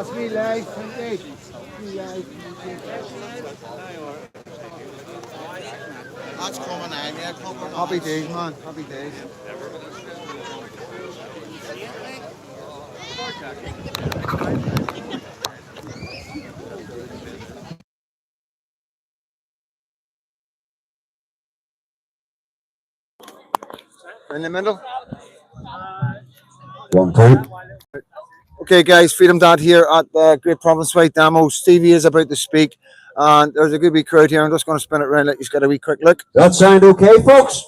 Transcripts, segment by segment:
That's me live, indeed. Me live. That's coming in, yeah, Happy days, man. Happy days. In the middle. 1, 2. Okay, guys, Freedom Dad here at the Great Province White Demo. Stevie is about to speak, and there's a good wee crowd here. I'm just going to spin it around, let you get a wee quick look. That sound okay, folks?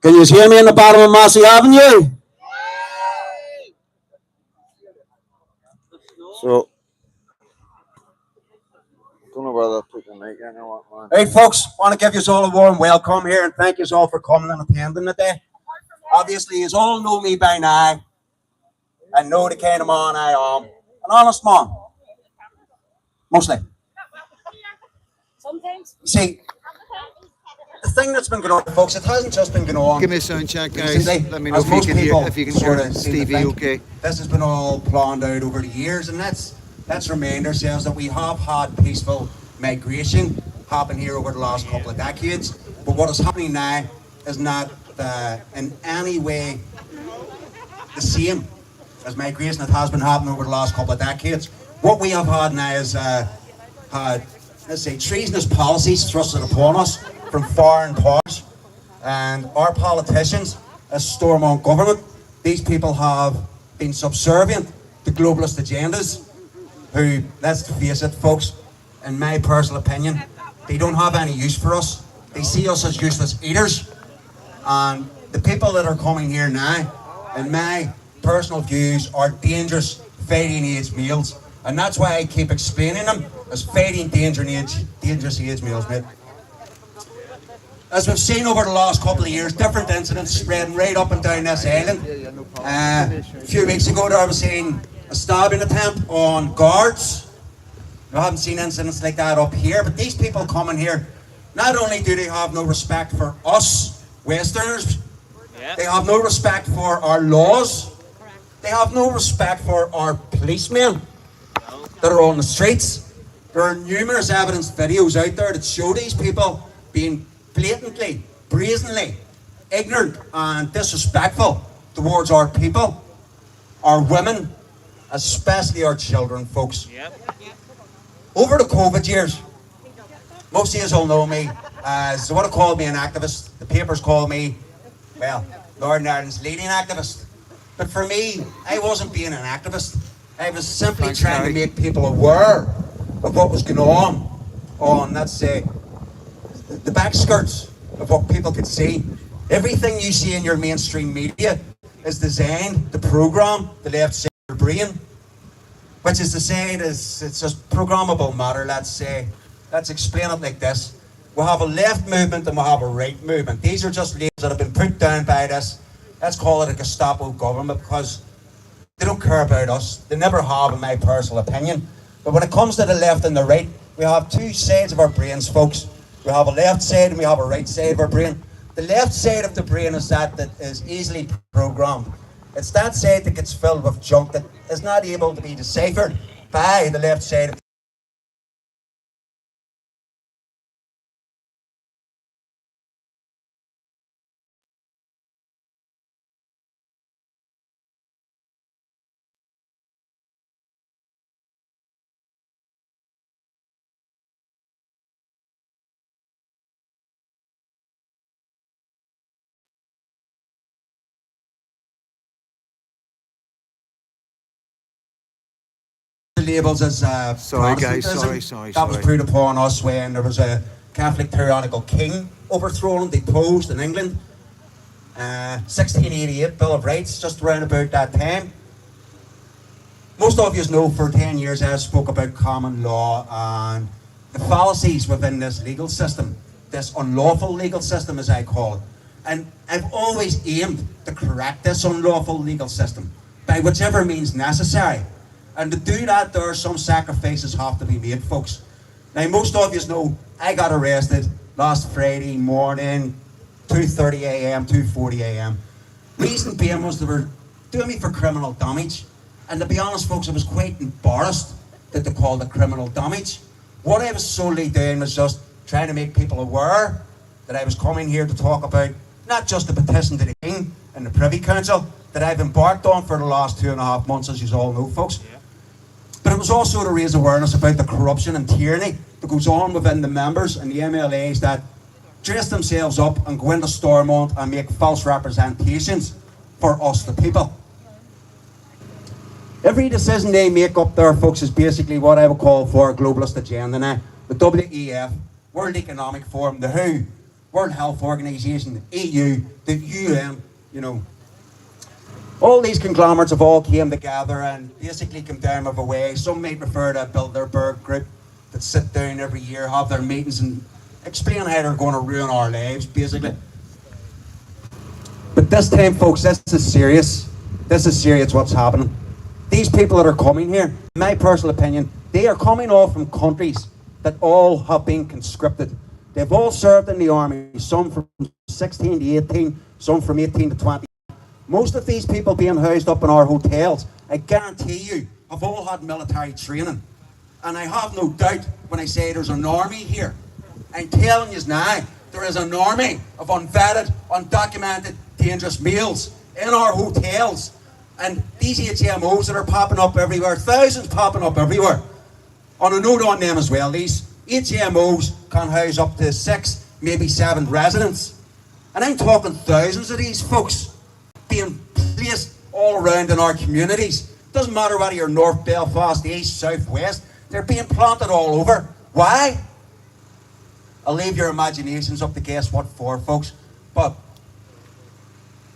Can you hear me in the bottom of Massey Avenue? So, don't know whether to put the mic in or what, man. Hey, folks, want to give you all a warm welcome here and thank you all for coming and attending today. Obviously, you all know me by now and know the kind of man I am. An honest man. Mostly. Sometimes. You see, the thing that's been going on, folks, it hasn't just been going on. Give me a sound check, guys. Recently, Let me know as if you most can hear, people if you can sort hear of seem to Stevie. think. Okay. This has been all planned out over the years, and let's remind ourselves that we have had peaceful migration happen here over the last couple of decades. But what is happening now is not in any way the same as migration that has been happening over the last couple of decades. What we have had now is had, let's say, treasonous policies thrusted upon us from foreign powers, and our politicians, as stormount government, these people have been subservient to globalist agendas who, let's face it, folks, in my personal opinion, they don't have any use for us. They see us as useless eaters, and the people that are coming here now, in my personal views, are dangerous fighting age males, and that's why I keep explaining them as fighting dangerous age males, mate. As we've seen over the last couple of years, different incidents spreading right up and down this island. A few weeks ago there was seen a stabbing attempt on guards. I haven't seen incidents like that up here, but these people coming here, not only do they have no respect for us Westerners, they have no respect for our laws, they have no respect for our policemen that are on the streets. There are numerous evidence videos out there that show these people being blatantly, brazenly ignorant and disrespectful towards our people, our women, especially our children, folks. Over the COVID years, most of you all know me as, they would have called me an activist. The papers called me, well, Northern Ireland's leading activist. But for me, I wasn't being an activist. I was simply trying to make people aware of what was going on, let's say, the back skirts of what people could see. Everything you see in your mainstream media is designed to program the left side of your brain, which is to say it's just programmable matter, let's say. Let's explain it like this. We have a left movement and we have a right movement. These are just labels that have been put down by this, let's call it a Gestapo government, because they don't care about us. They never have, in my personal opinion. But when it comes to the left and the right, we have two sides of our brains, folks. We have a left side and we have a right side of our brain. The left side of the brain is that is easily programmed. It's that side that gets filled with junk that is not able to be deciphered by the left side of labels as Sorry, guys. Protestantism. Sorry. That was put upon us when there was a Catholic tyrannical king overthrown, deposed in England. 1688 Bill of Rights, just around about that time. Most of you know for 10 years I spoke about common law and the fallacies within this legal system, this unlawful legal system as I call it. And I've always aimed to correct this unlawful legal system by whichever means necessary. And to do that, there are some sacrifices have to be made, folks. Now, most of you know I got arrested last Friday morning, 2:30 a.m., 2:40 a.m. Reason being was they were doing me for criminal damage. And to be honest, folks, I was quite embarrassed that they called it criminal damage. What I was solely doing was just trying to make people aware that I was coming here to talk about not just the petition to the King and the Privy Council that I've embarked on for the last 2.5 months, as you all know, folks. Yeah. But it was also to raise awareness about the corruption and tyranny that goes on within the members and the MLAs that dress themselves up and go into stormount and make false representations for us, the people. Every decision they make up there, folks, is basically what I would call for a globalist agenda now. The WEF, World Economic Forum, the WHO, World Health Organization, the EU, the UN, you know. All these conglomerates have all came together and basically come down with a way. Some might refer to a Bilderberg group that sit down every year, have their meetings and explain how they're going to ruin our lives, basically. But this time, folks, this is serious. This is serious what's happening. These people that are coming here, in my personal opinion, they are coming all from countries that all have been conscripted. They've all served in the army, some from 16 to 18, some from 18 to 20. Most of these people being housed up in our hotels, I guarantee you, have all had military training. And I have no doubt when I say there's an army here. I'm telling you now, there is an army of unvetted, undocumented, dangerous males in our hotels. And these HMOs that are popping up everywhere, thousands popping up everywhere. On a note on them as well, these HMOs can house up to 6, maybe 7 residents. And I'm talking thousands of these folks being placed all around in our communities. Doesn't matter whether you're North Belfast, East, South, West, they're being planted all over. Why? I'll leave your imaginations up to guess what for, folks. But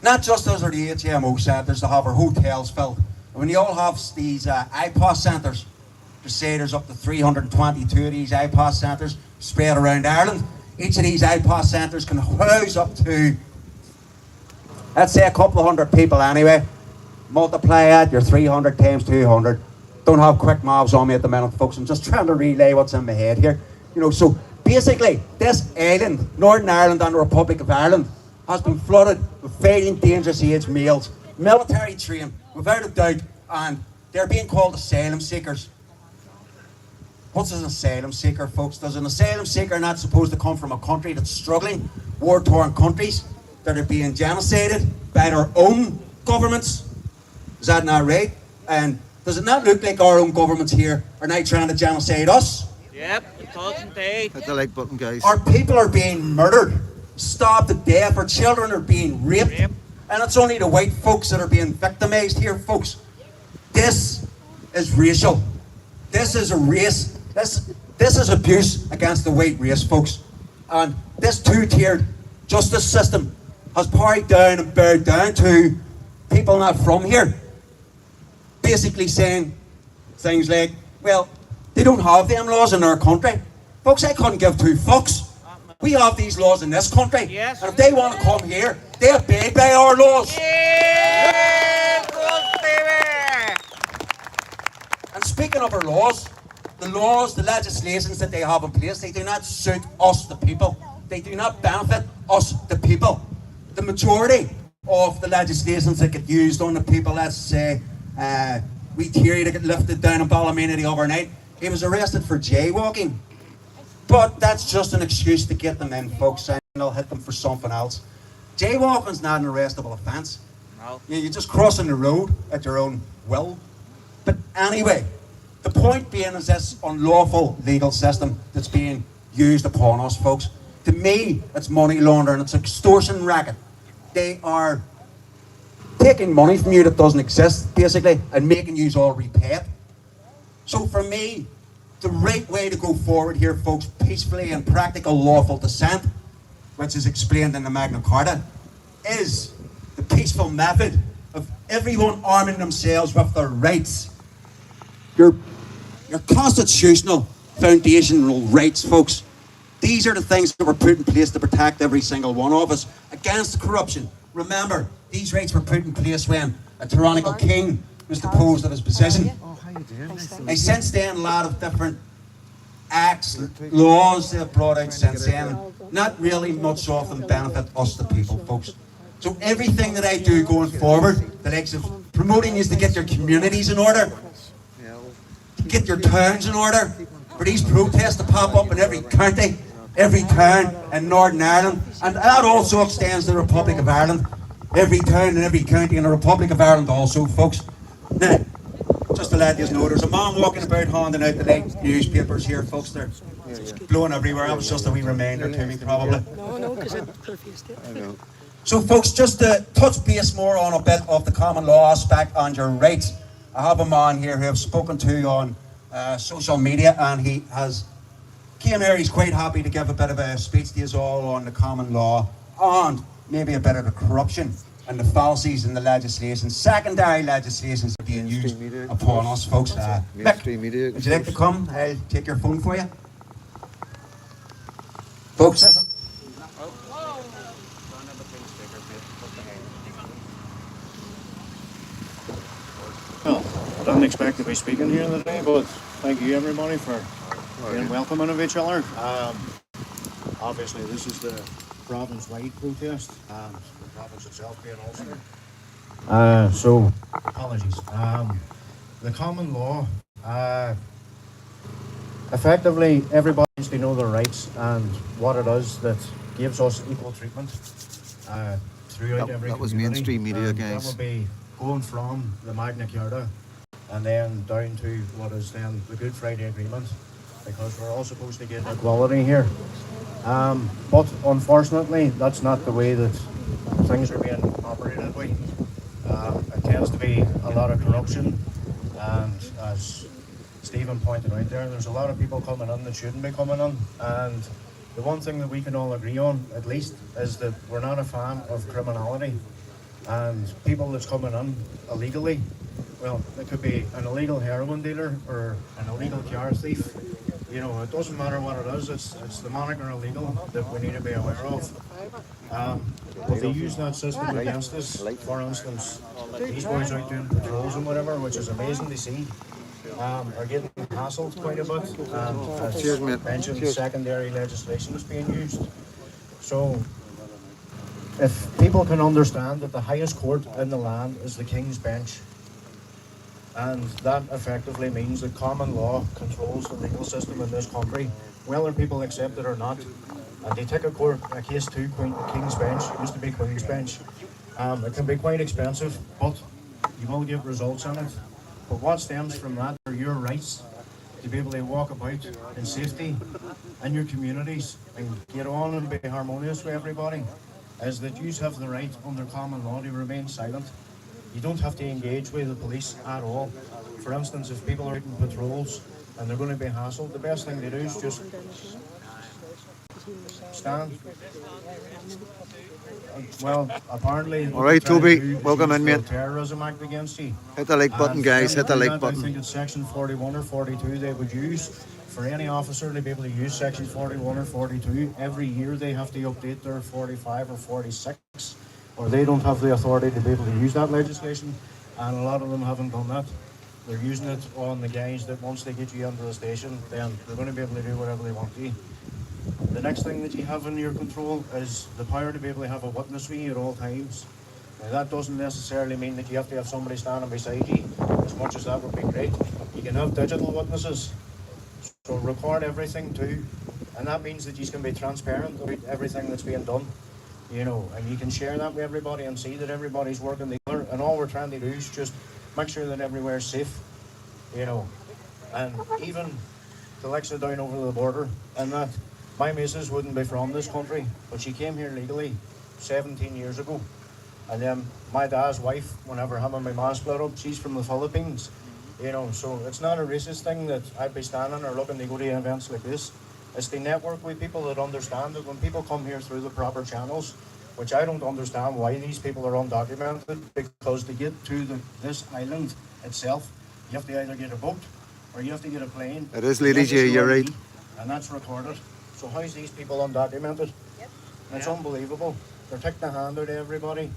not just those are the HMO centres that have our hotels filled. And when you all have these IPOS centres, to say there's up to 322 of these IPOS centres spread around Ireland. Each of these IPOS centres can house up to, let's say, a couple of hundred people anyway. Multiply that, you're 300 times 200. Don't have quick maths on me at the minute, folks. I'm just trying to relay what's in my head here. You know, so basically, this island, Northern Ireland and the Republic of Ireland, has been flooded with fighting dangerous age males, military trained, without a doubt, and they're being called asylum seekers. What's an asylum seeker, folks? Does an asylum seeker not supposed to come from a country that's struggling, war-torn countries that are being genocided by their own governments? Is that not right? And does it not look like our own governments here are now trying to genocide us? Yep, it does indeed. Hit the like button, guys. Our people are being murdered, stabbed to death, our children are being raped. And it's only the white folks that are being victimised here, folks. This is racial. This is a race. This is abuse against the white race, folks. And this two-tiered justice system has parried down and bowed down to people not from here. Basically saying things like, well, they don't have them laws in our country. Folks, I couldn't give 2 fucks. We have these laws in this country. Yes. And if they want to come here, they abide by our laws. Yeah, good, baby. And speaking of our laws, the legislations that they have in place, they do not suit us, the people. They do not benefit us, the people. The majority of the legislations that get used on the people, let's say, we Thierry that get lifted down in Ballymena the other night, he was arrested for jaywalking. But that's just an excuse to get them in, folks, and they'll hit them for something else. Jaywalking's not an arrestable offence. No. You're just crossing the road at your own will. But anyway, the point being is this unlawful legal system that's being used upon us, folks. To me, it's money laundering, it's extortion racket. They are taking money from you that doesn't exist, basically, and making you all repay it. So for me, the right way to go forward here, folks, peacefully and practical lawful dissent, which is explained in the Magna Carta, is the peaceful method of everyone arming themselves with their rights. Your constitutional foundational rights, folks. These are the things that were put in place to protect every single one of us against corruption. Remember, these rights were put in place when a tyrannical king was deposed of his position. Oh, how you doing? And since then, a lot of different acts, laws they've brought out since then, not really much of them benefit us, the people, folks. So everything that I do going forward, the likes of promoting is to get your communities in order, to get your towns in order, for these protests to pop up in every county, every town in Northern Ireland, and that also extends to the Republic of Ireland. Every town and every county in the Republic of Ireland also, folks. Now, just to let you know, there's a man walking about handing out the like newspapers here, folks. They're blowing everywhere. That was just a wee reminder to me, probably. No, because it's perfect. I know. So, folks, just to touch base more on a bit of the common law aspect and your rights, I have a man here who I've spoken to on social media, and he has came here. He's quite happy to give a bit of a speech to us all on the common law and maybe a bit of the corruption and the fallacies in the legislation, secondary legislations that are being used upon us, folks. Mick, would you like to come? I'll take your phone for you. Folks, is it? Well, I didn't expect to be speaking here today, but thank you everybody for being welcoming of each other. Obviously this is the province-wide protest, and the province itself being Ulster. So, apologies. The common law, effectively everybody needs to know their rights and what it is that gives us equal treatment throughout every That was community. mainstream media, And guys. that will be going from the Magna Carta and then down to what is then the Good Friday Agreement, because we're all supposed to get equality here. But unfortunately, that's not the way that things are being operated with. It tends to be a lot of corruption, and as Stephen pointed out there's a lot of people coming in that shouldn't be coming in. And the one thing that we can all agree on, at least, is that we're not a fan of criminality. And people that's coming in illegally, well, it could be an illegal heroin dealer or an illegal car thief. You know, it doesn't matter what it is, it's the moniker illegal that we need to be aware of. But they use that system against us. For instance, these boys out doing patrols and whatever, which is amazing to see, are getting hassled quite a bit. Cheers, mate. As mentioned, Cheers. secondary legislation is being used. So, if people can understand that the highest court in the land is the King's Bench, and that effectively means that common law controls the legal system in this country, whether people accept it or not, and they take a case to King's Bench, it used to be Queen's Bench, it can be quite expensive, but you will get results on it. But what stems from that are your rights to be able to walk about in safety in your communities and get on and be harmonious with everybody, is that you have the right under common law to remain silent. You don't have to engage with the police at all. For instance, if people are out in patrols and they're going to be hassled, the best thing to do is just stand. Well, apparently... All right, Toby, welcome in, mate. Terrorism Act against you. Hit the like button, guys. Hit the like I button. think it's section 41 or 42 they would use. For any officer to be able to use section 41 or 42, every year they have to update their 45 or 46, or they don't have the authority to be able to use that legislation, and a lot of them haven't done that. They're using it on the guys that once they get you into the station, then they're going to be able to do whatever they want to. The next thing that you have in your control is the power to be able to have a witness with you at all times. Now, that doesn't necessarily mean that you have to have somebody standing beside you, as much as that would be great. You can have digital witnesses, so record everything too, and that means that you can be transparent about everything that's being done, you know, and you can share that with everybody and see that everybody's working together, and all we're trying to do is just make sure that everywhere's safe, you know. And even to Alexa down over the border, and that my missus wouldn't be from this country, but she came here legally 17 years ago. And then my dad's wife, whenever him and my mom split up, she's from the Philippines. You know, so it's not a racist thing that I'd be standing or looking to go to events like this. It's to network with people that understand that when people come here through the proper channels, which I don't understand why these people are undocumented, because to get to this island itself, you have to either get a boat or you have to get a plane. It is, ladies, yeah, you're right. And that's recorded. So how's these people undocumented? It's unbelievable. They're taking a hand out of everybody.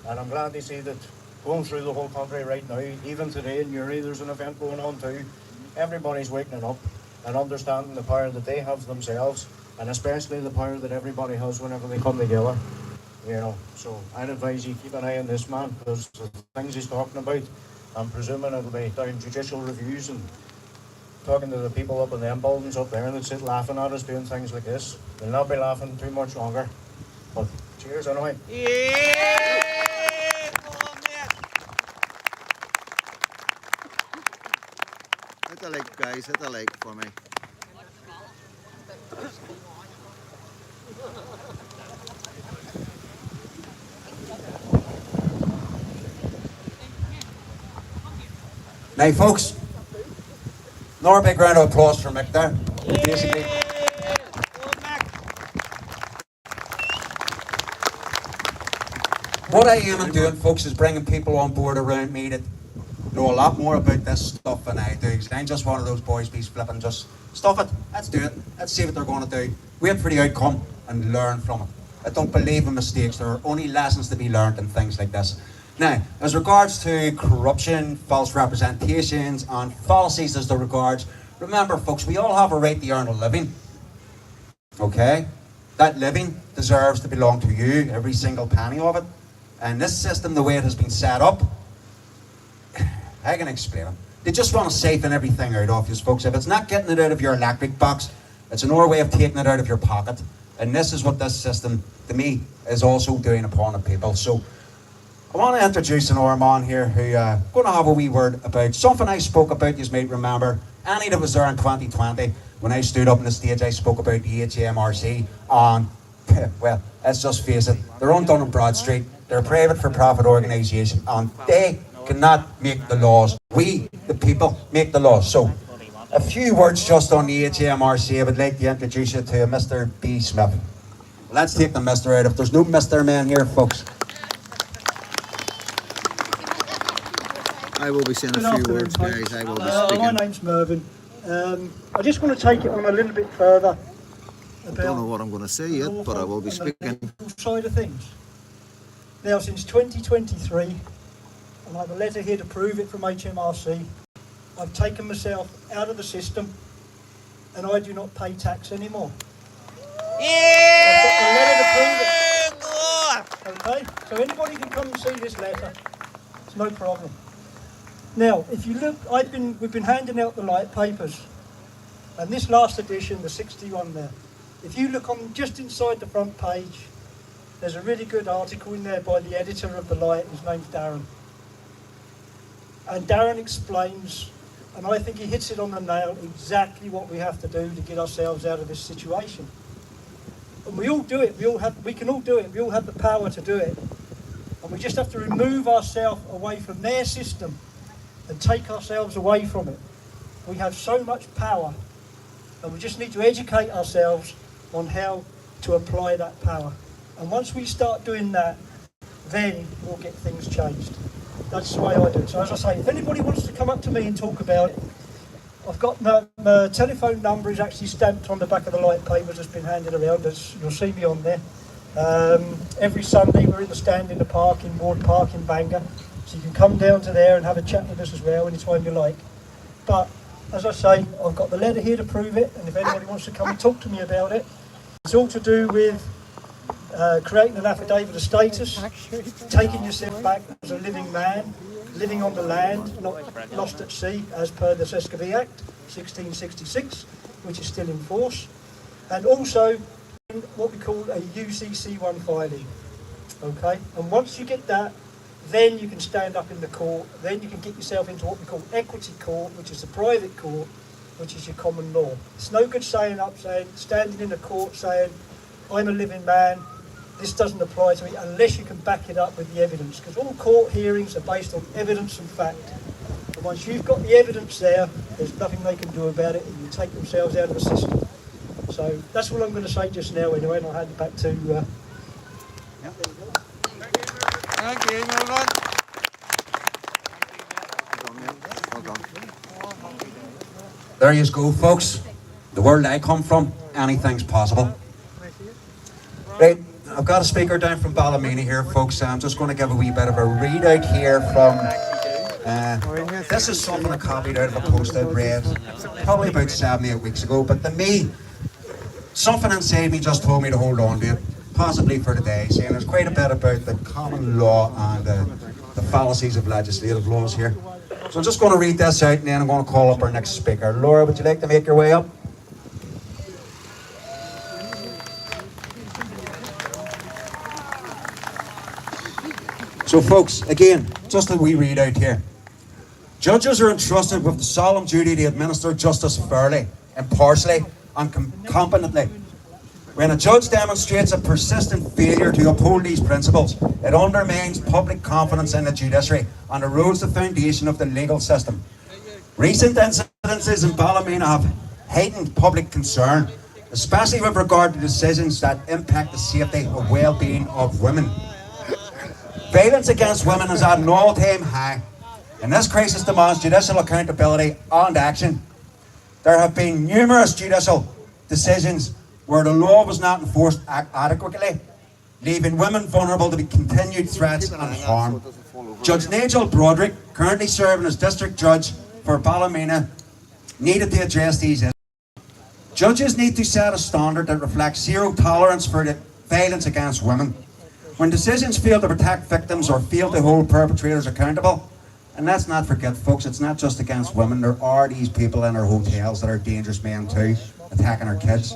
And I'm glad to see that going through the whole country right now, even today in Uri, there's an event going on too. Everybody's waking up and understanding the power that they have themselves, and especially the power that everybody has whenever they come together. You know, so I'd advise you keep an eye on this man, because the things he's talking about, I'm presuming it'll be down judicial reviews and talking to the people up in them buildings up there that sit laughing at us doing things like this. They'll not be laughing too much longer. But cheers anyway. Yeah! Go on, mate. Hit the like, guys. Hit the like for me. Now, folks, another big round of applause for Mick there. Basically, what I am and doing, folks, is bringing people on board around me that know a lot more about this stuff than I do. 'Cause I'm just one of those boys, be flipping, just stuff it. Let's do it. Let's see what they're going to do. Wait for the outcome and learn from it. I don't believe in mistakes. There are only lessons to be learned in things like this. Now, as regards to corruption, false representations, and fallacies as the regards, remember, folks, we all have a right to earn a living. Okay? That living deserves to belong to you, every single penny of it. And this system, the way it has been set up, I can explain it. They just want to siphon everything out of you, folks. If it's not getting it out of your electric box, it's another way of taking it out of your pocket. And this is what this system, to me, is also doing upon the people. So, I want to introduce another man here who going to have a wee word about something I spoke about. You might remember, any that was there in 2020 when I stood up on the stage. I spoke about the HMRC, and well, let's just face it, they're undone on Broad Street. They're a private for-profit organisation, and they cannot make the laws. We, the people, make the laws. So, a few words just on the HMRC. I would like to introduce you to Mr. B. Smith. Let's take the Mr. out. If there's no Mr. Man here, folks. I will be saying a few words, guys. I will be My speaking. name's Mervyn. I just want to take it on a little bit further I don't know what I'm going to say yet, but I will be speaking. the side of things. Now, since 2023, and I have a letter here to prove it from HMRC, I've taken myself out of the system, and I do not pay tax anymore. I've got the letter to prove it. Okay, so anybody can come and see this letter. It's no problem. Now, if you look, we've been handing out the light papers, and this last edition, the 61 there. If you look on just inside the front page, there's a really good article in there by the editor of the Light. His name's Darren, and Darren explains, and I think he hits it on the nail, exactly what we have to do to get ourselves out of this situation. And we all do it. We can all do it. We all have the power to do it, and we just have to remove ourselves away from their system and take ourselves away from it. We have so much power, and we just need to educate ourselves on how to apply that power. And once we start doing that, then we'll get things changed. That's the way I do it. So as I say, if anybody wants to come up to me and talk about it, I've got my telephone number is actually stamped on the back of the light papers that's been handed around. You'll see me on there. Every Sunday we're in the stand in the park, in Ward Park in Bangor. So you can come down to there and have a chat with us as well anytime you like. But as I say, I've got the letter here to prove it, and if anybody wants to come and talk to me about it, it's all to do with creating an affidavit of status, taking yourself back as a living man, living on the land, not lost at sea, as per the Sescovy Act, 1666, which is still in force, and also what we call a UCC1 filing. Okay, and once you get that, then you can stand up in the court, then you can get yourself into what we call equity court, which is the private court, which is your common law. It's no good standing in a court saying, I'm a living man, this doesn't apply to me, unless you can back it up with the evidence, because all court hearings are based on evidence and fact. And once you've got the evidence there, there's nothing they can do about it, and you take themselves out of the system. So that's all I'm going to say just now anyway, and I'll hand it back to... Thank you, everyone. There you go, folks. The world I come from, anything's possible. Right, I've got a speaker down from Ballymena here, folks. I'm just going to give a wee bit of a readout here from... this is something I copied out of a post I'd read probably about 7 or 8 weeks ago. But to me, something inside me just told me to hold on to it. possibly for today, saying there's quite a bit about the common law and the fallacies of legislative laws here. So I'm just going to read this out and then I'm going to call up our next speaker. Laura, would you like to make your way up? So folks, again, just a wee read out here. Judges are entrusted with the solemn duty to administer justice fairly, impartially and competently. When a judge demonstrates a persistent failure to uphold these principles, it undermines public confidence in the judiciary and erodes the foundation of the legal system. Recent incidences in Ballymena have heightened public concern, especially with regard to decisions that impact the safety and well-being of women. Violence against women is at an all-time high, and this crisis demands judicial accountability and action. There have been numerous judicial decisions where the law was not enforced adequately, leaving women vulnerable to continued threats and harm. Judge Nigel Broderick, currently serving as District Judge for Ballymena, needed to address these issues. Judges need to set a standard that reflects zero tolerance for the violence against women. When decisions fail to protect victims or fail to hold perpetrators accountable, and let's not forget, folks, it's not just against women. There are these people in our hotels that are dangerous men too, attacking our kids.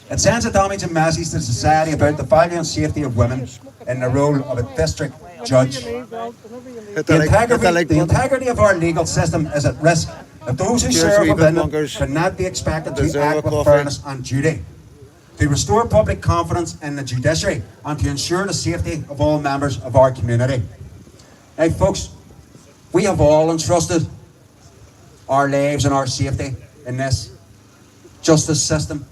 It sends a damaging message to society about the value and safety of women in the role of a district judge. The integrity of our legal system is at risk if those who serve within it cannot be expected to act with fairness and duty, to restore public confidence in the judiciary and to ensure the safety of all members of our community. Now folks, we have all entrusted our lives and our safety in this justice system,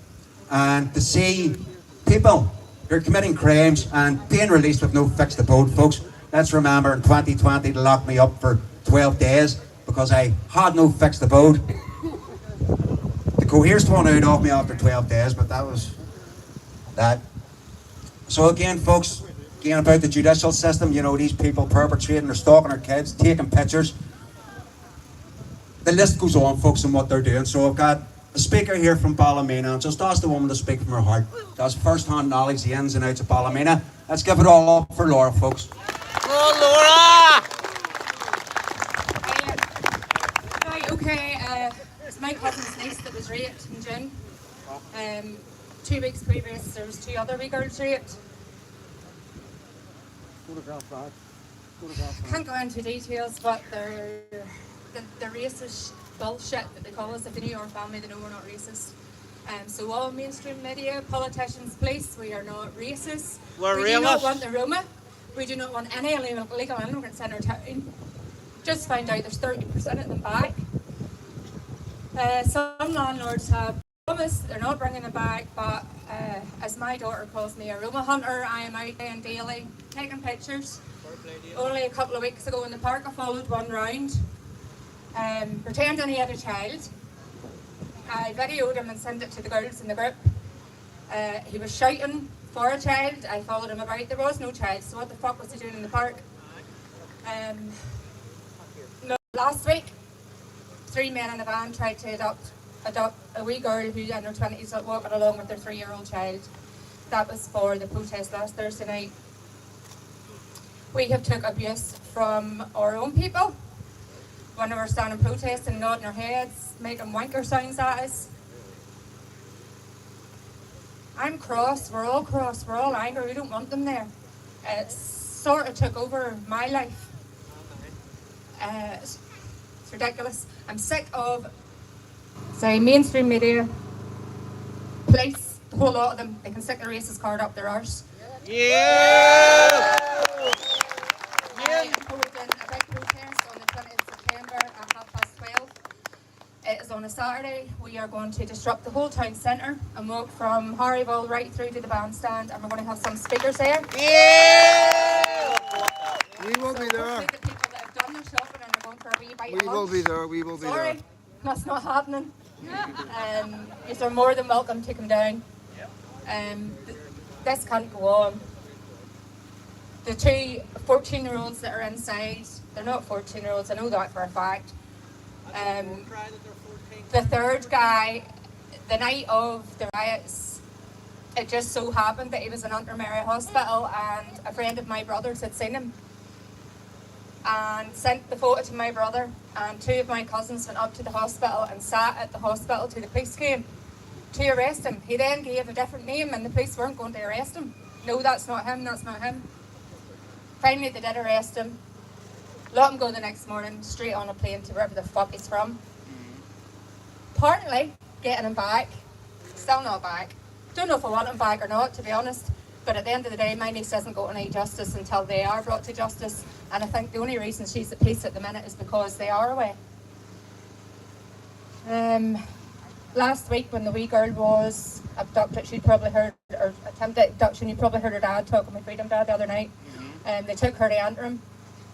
and to see people who are committing crimes and being released with no fixed abode, folks, let's remember in 2020 they locked me up for 12 days because I had no fixed abode. The cohere's one out of me after 12 days, but that was that. So again, folks, again about the judicial system, you know, these people perpetrating, they're stalking our kids, taking pictures. The list goes on, folks, and what they're doing. So I've got a speaker here from Ballymena, and just ask the woman to speak from her heart. That's first-hand knowledge, the ins and outs of Ballymena. Let's give it all up for Laura, folks. Oh, Laura! Right, okay, it's my cousin's niece that was raped in June. 2 weeks previous, there was 2 other wee girls raped. Can't go into details, but they're the racist bullshit that they call us. If they knew our family, they know we're not racist. So all mainstream media, politicians, police, we are not racist. We're we do not realists. want the Roma. We do not want any illegal immigrants in our town. Just found out there's 30% of them back. Some landlords have promised they're not bringing them back, but as my daughter calls me a Roma hunter, I am out there daily taking pictures. Only a couple of weeks ago in the park I followed one round, pretending he had a child. I videoed him and sent it to the girls in the group. He was shouting for a child. I followed him about. There was no child, so what the fuck was he doing in the park? Last week, 3 men in a van tried to adopt a wee girl who's in her 20s walking along with their 3-year-old child. That was for the protest last Thursday night. We have took abuse from our own people when they were standing protesting, nodding their heads, making wanker signs at us. I'm cross, we're all angry, we don't want them there. It sort of took over my life. It's ridiculous. I'm sick of, mainstream media, police, the whole lot of them, they can stick their racist card up their arse. Yeah! I am holding a big protest on the 20th of September at 12:30. It is on a Saturday. We are going to disrupt the whole town centre and walk from Harryville right through to the bandstand, and we're going to have some speakers there. Yeah! We will be there. Hopefully the people that have done their shopping and are going for a wee bite We of will lunch. be there. We will be Sorry, there. that's not happening. You're more than welcome to come down. This can't go on. The 2 14-year-olds that are inside, they're not 14-year-olds, I know that for a fact. The third guy, the night of the riots, It just so happened that he was in Untermary Hospital, and a friend of my brother's had seen him and sent the photo to my brother, and 2 of my cousins went up to the hospital and sat at the hospital till the police came to arrest him. He then gave a different name and the police weren't going to arrest him. No, that's not him, that's not him. Finally they did arrest him, let him go the next morning, straight on a plane to wherever the fuck he's from. Partly getting him back, still not back. Don't know if I want him back or not, to be honest. But at the end of the day, my niece doesn't go to any justice until they are brought to justice. And I think the only reason she's at peace at the minute is because they are away. Last week when the wee girl was abducted, she'd probably heard, or attempted abduction, you probably heard her dad talking with Freedom Dad the other night. They took her to Antrim,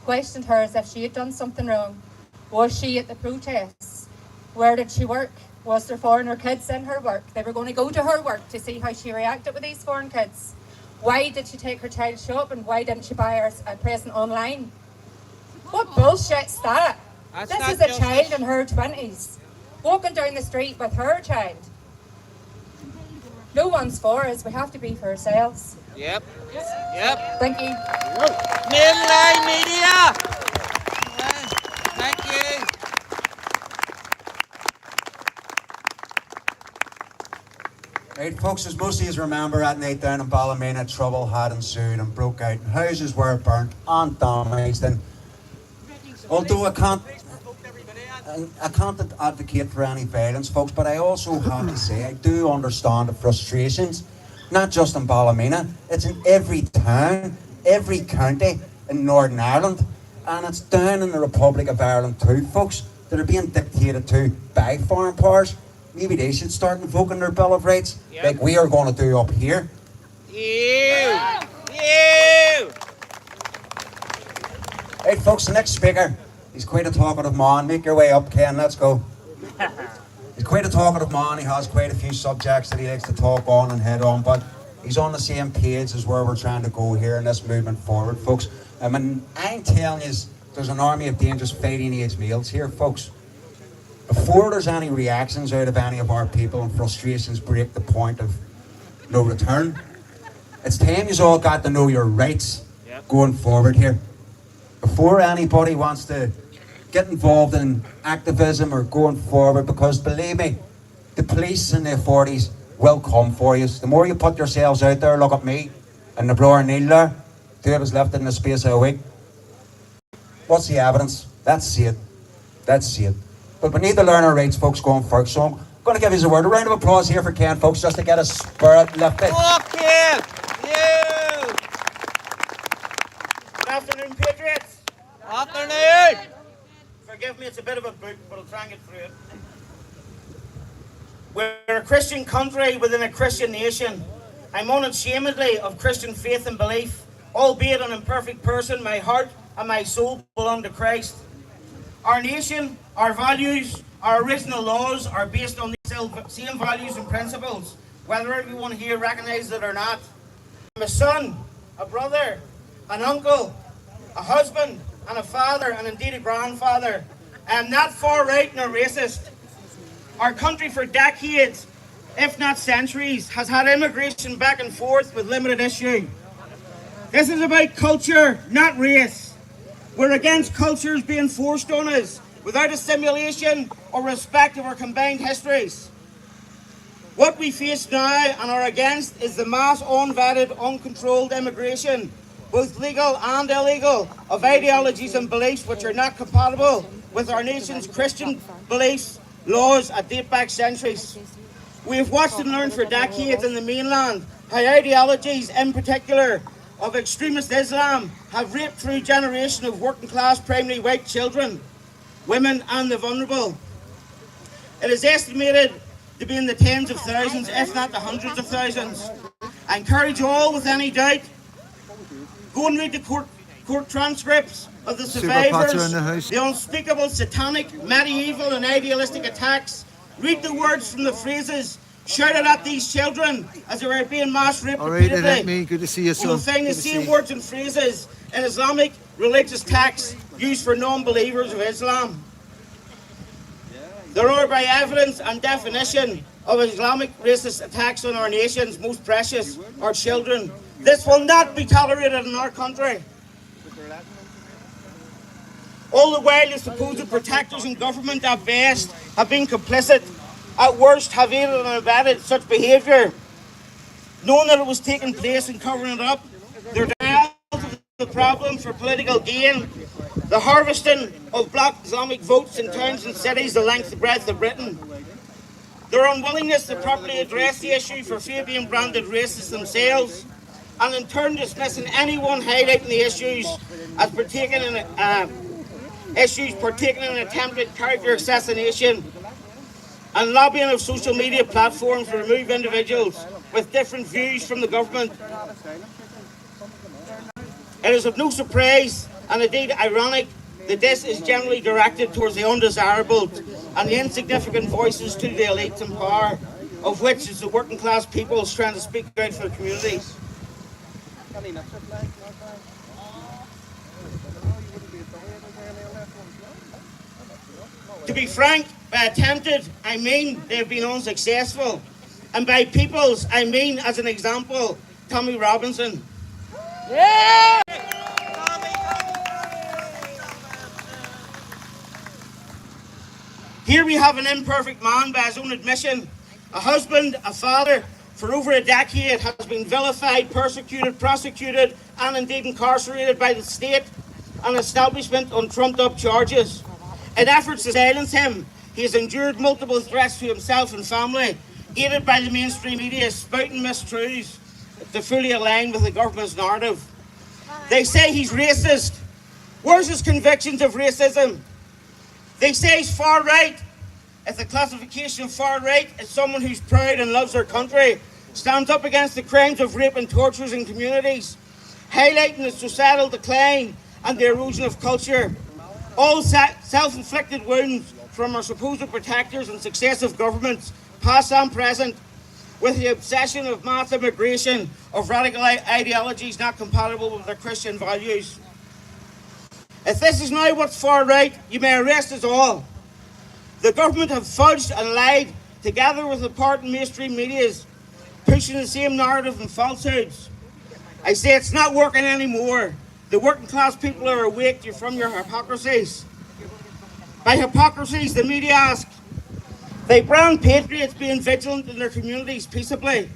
questioned her as if she had done something wrong. Was she at the protests? Where did she work? Was there foreigner kids in her work? They were going to go to her work to see how she reacted with these foreign kids. Why did she take her child shopping? Why didn't she buy her a present online? What bullshit's that? This is a child in her 20s, walking down the street with her child. No one's for us, we have to be for ourselves. Yep. Yep. Thank you. Midline Media. Thank you. Right, folks, as most of you remember, that night down in Ballymena, trouble had ensued and broke out. Houses were burnt and damaged. And although I can't advocate for any violence, folks, but I also have to say I do understand the frustrations, not just in Ballymena. It's in every town, every county in Northern Ireland, and it's down in the Republic of Ireland too, folks, that are being dictated to by foreign powers. Maybe they should start invoking their Bill of Rights, like we are going to do up here. You! Right, folks, the next speaker, he's quite a talkative man. Make your way up, Ken, let's go. He's quite a talkative man. He has quite a few subjects that he likes to talk on and head on, but he's on the same page as where we're trying to go here in this movement forward, folks. And I'm telling you, there's an army of dangerous fighting age males here, folks. Before there's any reactions out of any of our people and frustrations break the point of no return, it's time you've all got to know your rights going forward here. Before anybody wants to get involved in activism or going forward, because believe me, the police and the authorities will come for you. The more you put yourselves out there, look at me and the brother Neil there, 2 of us left in the space of a week. What's the evidence? That's it. That's it. But we need to learn our rights, folks, going forward. So I'm going to give you a word. A round of applause here for Ken, folks, just to get his spirit lifted. Oh, Ken! You! Good afternoon, Patriots. Afternoon! Forgive me, it's a bit of a book, but I'll try and get through it. We're a Christian country within a Christian nation. I'm unashamedly of Christian faith and belief, albeit an imperfect person. My heart and my soul belong to Christ. Our nation, our values, our original laws are based on the same values and principles, whether everyone here recognises it or not. I'm a son, a brother, an uncle, a husband, and a father, and indeed a grandfather. I am not far right nor racist. Our country for decades, if not centuries, has had immigration back and forth with limited issue. This is about culture, not race. We're against cultures being forced on us without assimilation or respect of our combined histories. What we face now and are against is the mass unvetted, uncontrolled immigration, both legal and illegal, of ideologies and beliefs which are not compatible with our nation's Christian beliefs, laws that date back centuries. We have watched and learned for decades in the mainland how ideologies, in particular of extremist Islam, have raped through generation of working class primarily white children, women and the vulnerable. It is estimated to be in the tens of thousands, if not the hundreds of thousands. I encourage all with any doubt, go and read the court transcripts of the survivors, the unspeakable satanic, medieval and idealistic attacks. Read the words from the phrases shouted at these children as they were being mass raped repeatedly. Good to see you, son. You will find the same words and phrases in Islamic religious texts used for non-believers of Islam. There are, by evidence and definition of Islamic racist attacks on our nation's most precious, our children. This will not be tolerated in our country. All the while, the supposed protectors in government at best have been complicit, at worst have aided and abetted such behaviour. Knowing that it was taking place and covering it up, their denial of the problem for political gain, the harvesting of black Islamic votes in towns and cities the length and breadth of Britain, their unwillingness to properly address the issue for fear of being branded racist themselves, and in turn dismissing anyone highlighting the issues as partaking in attempted character assassination, and lobbying of social media platforms to remove individuals with different views from the government. It is of no surprise, and indeed ironic, that this is generally directed towards the undesirable and the insignificant voices to the elites in power, of which is the working class people trying to speak out for the communities. To be frank, by attempted, I mean they've been unsuccessful. And by peoples, I mean, as an example, Tommy Robinson. Yeah! Here we have an imperfect man by his own admission. A husband, a father, for over a decade has been vilified, persecuted, prosecuted, and indeed incarcerated by the state and establishment on trumped-up charges. In efforts to silence him, he has endured multiple threats to himself and family, aided by the mainstream media spouting mistruths to fully align with the government's narrative. They say he's racist. Where's his convictions of racism? They say he's far right. If the classification of far right is someone who's proud and loves their country, stands up against the crimes of rape and tortures in communities, highlighting the societal decline and the erosion of culture, all self-inflicted wounds from our supposed protectors and successive governments, past and present, with the obsession of mass immigration, of radical ideologies not compatible with their Christian values. If this is now what's far right, you may arrest us all. The government have fudged and lied, together with the part in mainstream medias, pushing the same narrative and falsehoods. I say it's not working anymore. The working class people are awake from your hypocrisies. By hypocrisies, the media ask. They brand patriots being vigilant in their communities peaceably,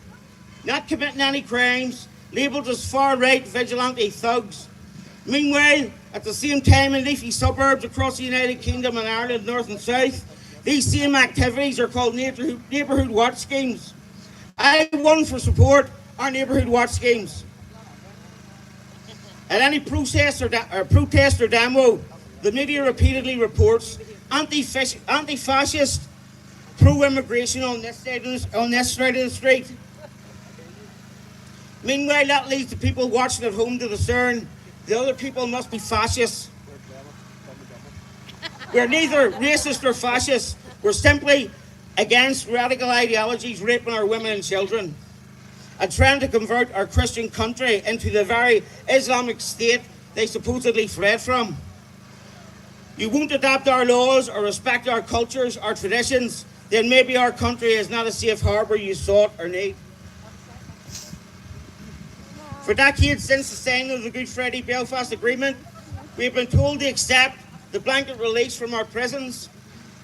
not committing any crimes, labelled as far-right vigilante thugs. Meanwhile, at the same time in leafy suburbs across the United Kingdom and Ireland, north and south, these same activities are called neighbourhood watch schemes. I won for support our neighbourhood watch schemes. At any protest or demo, the media repeatedly reports anti-fascist, pro-immigration on this side of the street. Meanwhile, that leads the people watching at home to discern the other people must be fascists. We're neither racist or fascist. We're simply against radical ideologies raping our women and children and trying to convert our Christian country into the very Islamic state they supposedly fled from. You won't adapt our laws or respect our cultures, our traditions, then maybe our country is not a safe harbour you sought or need. For decades since the signing of the Good Friday Belfast Agreement, we have been told to accept the blanket release from our prisons,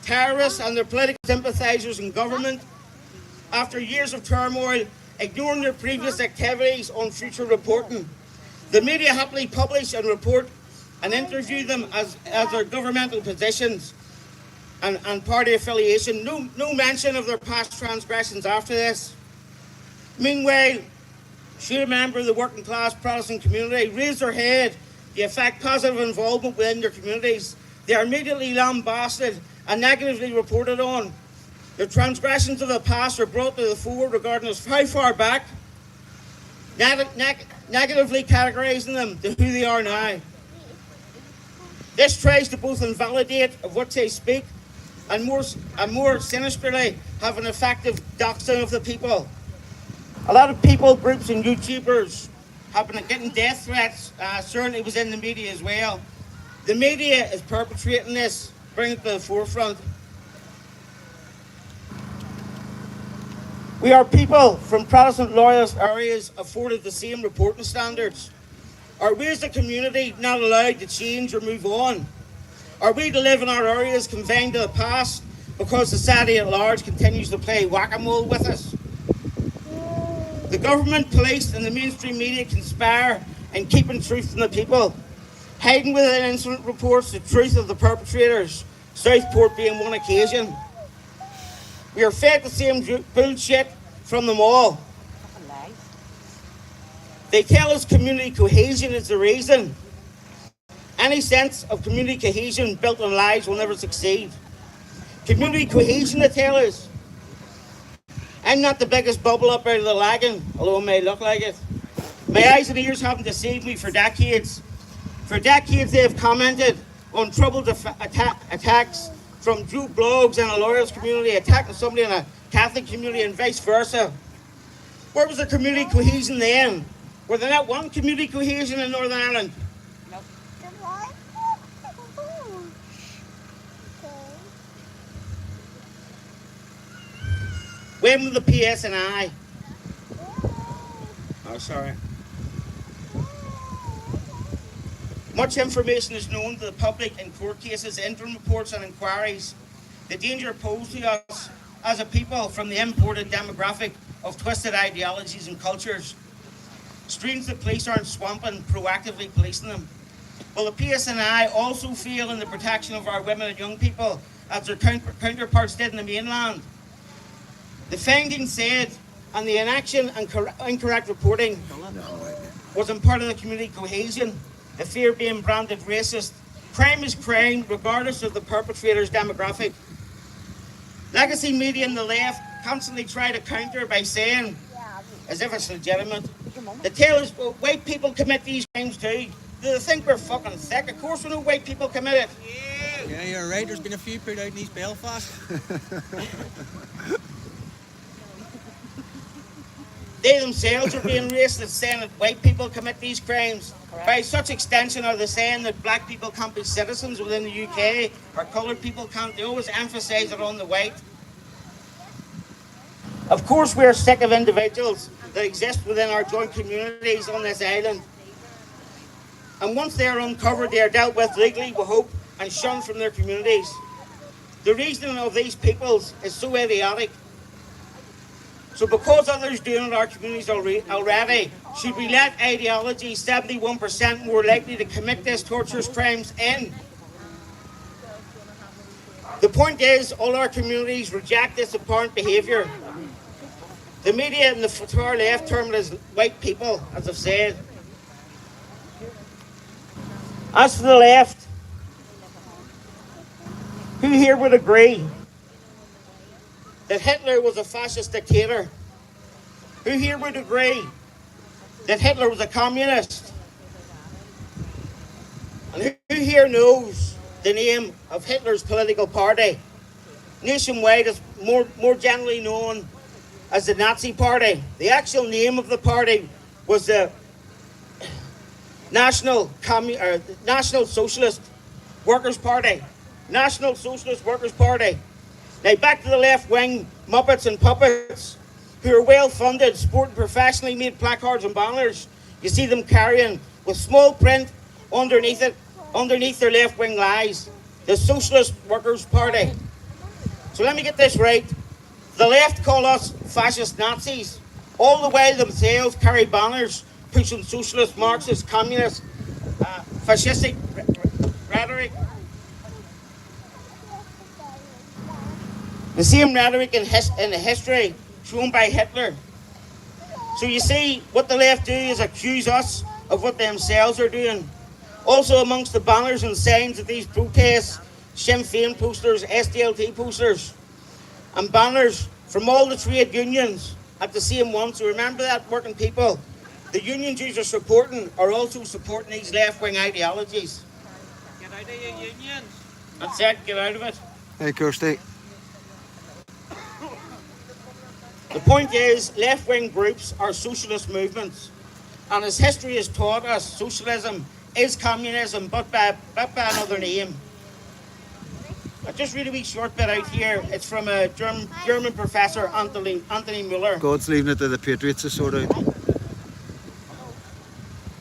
terrorists and their political sympathisers in government, after years of turmoil, ignoring their previous activities on future reporting. The media happily publish and report and interview them as their governmental positions and party affiliation. No mention of their past transgressions after this. Meanwhile, should a member of the working class Protestant community raise their head to affect positive involvement within their communities, they are immediately lambasted and negatively reported on. Their transgressions of the past are brought to the fore regardless of how far back, negatively categorising them to who they are now. This tries to both invalidate of what they speak and more sinisterly have an effective doxing of the people. A lot of people, groups and YouTubers have been getting death threats, certainly was in the media as well. The media is perpetrating this, bringing it to the forefront. We are people from Protestant loyalist areas afforded the same reporting standards. Are we as a community not allowed to change or move on? Are we to live in our areas confined to the past because society at large continues to play whack-a-mole with us? The government, police and the mainstream media conspire in keeping truth from the people, hiding within incident reports the truth of the perpetrators, Southport being one occasion. We are fed the same bullshit from them all. They tell us community cohesion is the reason. Any sense of community cohesion built on lies will never succeed. Community cohesion, they tell us. I'm not the biggest bubble up out of the lagoon, although it may look like it. My eyes and ears haven't deceived me for decades. For decades they have commented on troubled attacks from Jew blogs and a lawyers community attacking somebody in a Catholic community and vice versa. Where was the community cohesion then? Were there not one community cohesion in Northern Ireland? When will the PSNI? Oh, sorry. Much information is known to the public in court cases, interim reports and inquiries. The danger posed to us as a people from the imported demographic of twisted ideologies and cultures. Strange that police aren't swamping, proactively policing them. Will the PSNI also fail in the protection of our women and young people as their counterparts did in the mainland? The findings said, and the inaction and incorrect reporting wasn't part of the community cohesion, the fear being branded racist. Crime is crime, regardless of the perpetrator's demographic. Legacy media and the left constantly try to counter by saying, as if it's legitimate, they tell us, well, white people commit these crimes too. Do they think we're fucking thick? Of course we know white people commit it. Yeah, you're right. There's been a few put out in East Belfast. They themselves are being racist, saying that white people commit these crimes. Correct. By such extension, are they saying that black people can't be citizens within the UK, or coloured people can't? They always emphasise it on the white. Of course, we're sick of individuals that exist within our joint communities on this island. And once they are uncovered, they are dealt with legally, we hope, and shunned from their communities. The reasoning of these peoples is so idiotic. So because others do it in our communities already, should we let ideology 71% more likely to commit these torturous crimes in? The point is, all our communities reject this abhorrent behaviour. The media and the far left term it as white people, as I've said. As for the left, who here would agree that Hitler was a fascist dictator? Who here would agree that Hitler was a communist? And who here knows the name of Hitler's political party? Nationwide, it's more generally known as the Nazi Party. The actual name of the party was the National Socialist Workers' Party. National Socialist Workers' Party. Now back to the left-wing muppets and puppets who are well-funded, sporting professionally made placards and banners. You see them carrying with small print underneath their left-wing lies. The Socialist Workers' Party. So let me get this right. The left call us fascist Nazis. All the while themselves carry banners pushing socialist, Marxist, communist, fascistic rhetoric. The same rhetoric in the history shown by Hitler. So you see, what the left do is accuse us of what themselves are doing. Also amongst the banners and signs of these protests, Sinn Féin posters, SDLT posters, and banners from all the trade unions at the same one. So remember that, working people. The unions you are supporting are also supporting these left-wing ideologies. Get out of your unions. That's it, get out of it. Hey, Kirsty. The point is, left-wing groups are socialist movements. And as history has taught us, socialism is communism, but by another name. I just read a wee short bit out here. It's from a German professor, Anthony Müller. God's leaving it to the patriots to sort out.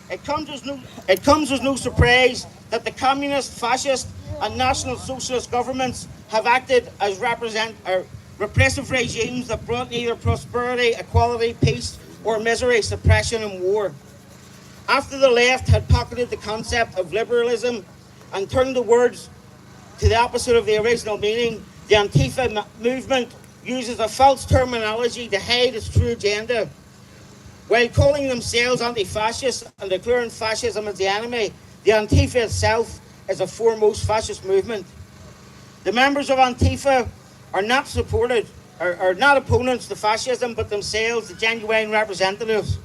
It comes as no surprise that the communist, fascist, and national socialist governments have acted as repressive regimes that brought neither prosperity, equality, peace, or misery, suppression, and war. After the left had pocketed the concept of liberalism and turned the words to the opposite of the original meaning, the Antifa movement uses a false terminology to hide its true agenda. While calling themselves anti-fascist and declaring fascism as the enemy, the Antifa itself is a foremost fascist movement. The members of Antifa are not opponents to fascism, but themselves the genuine representatives.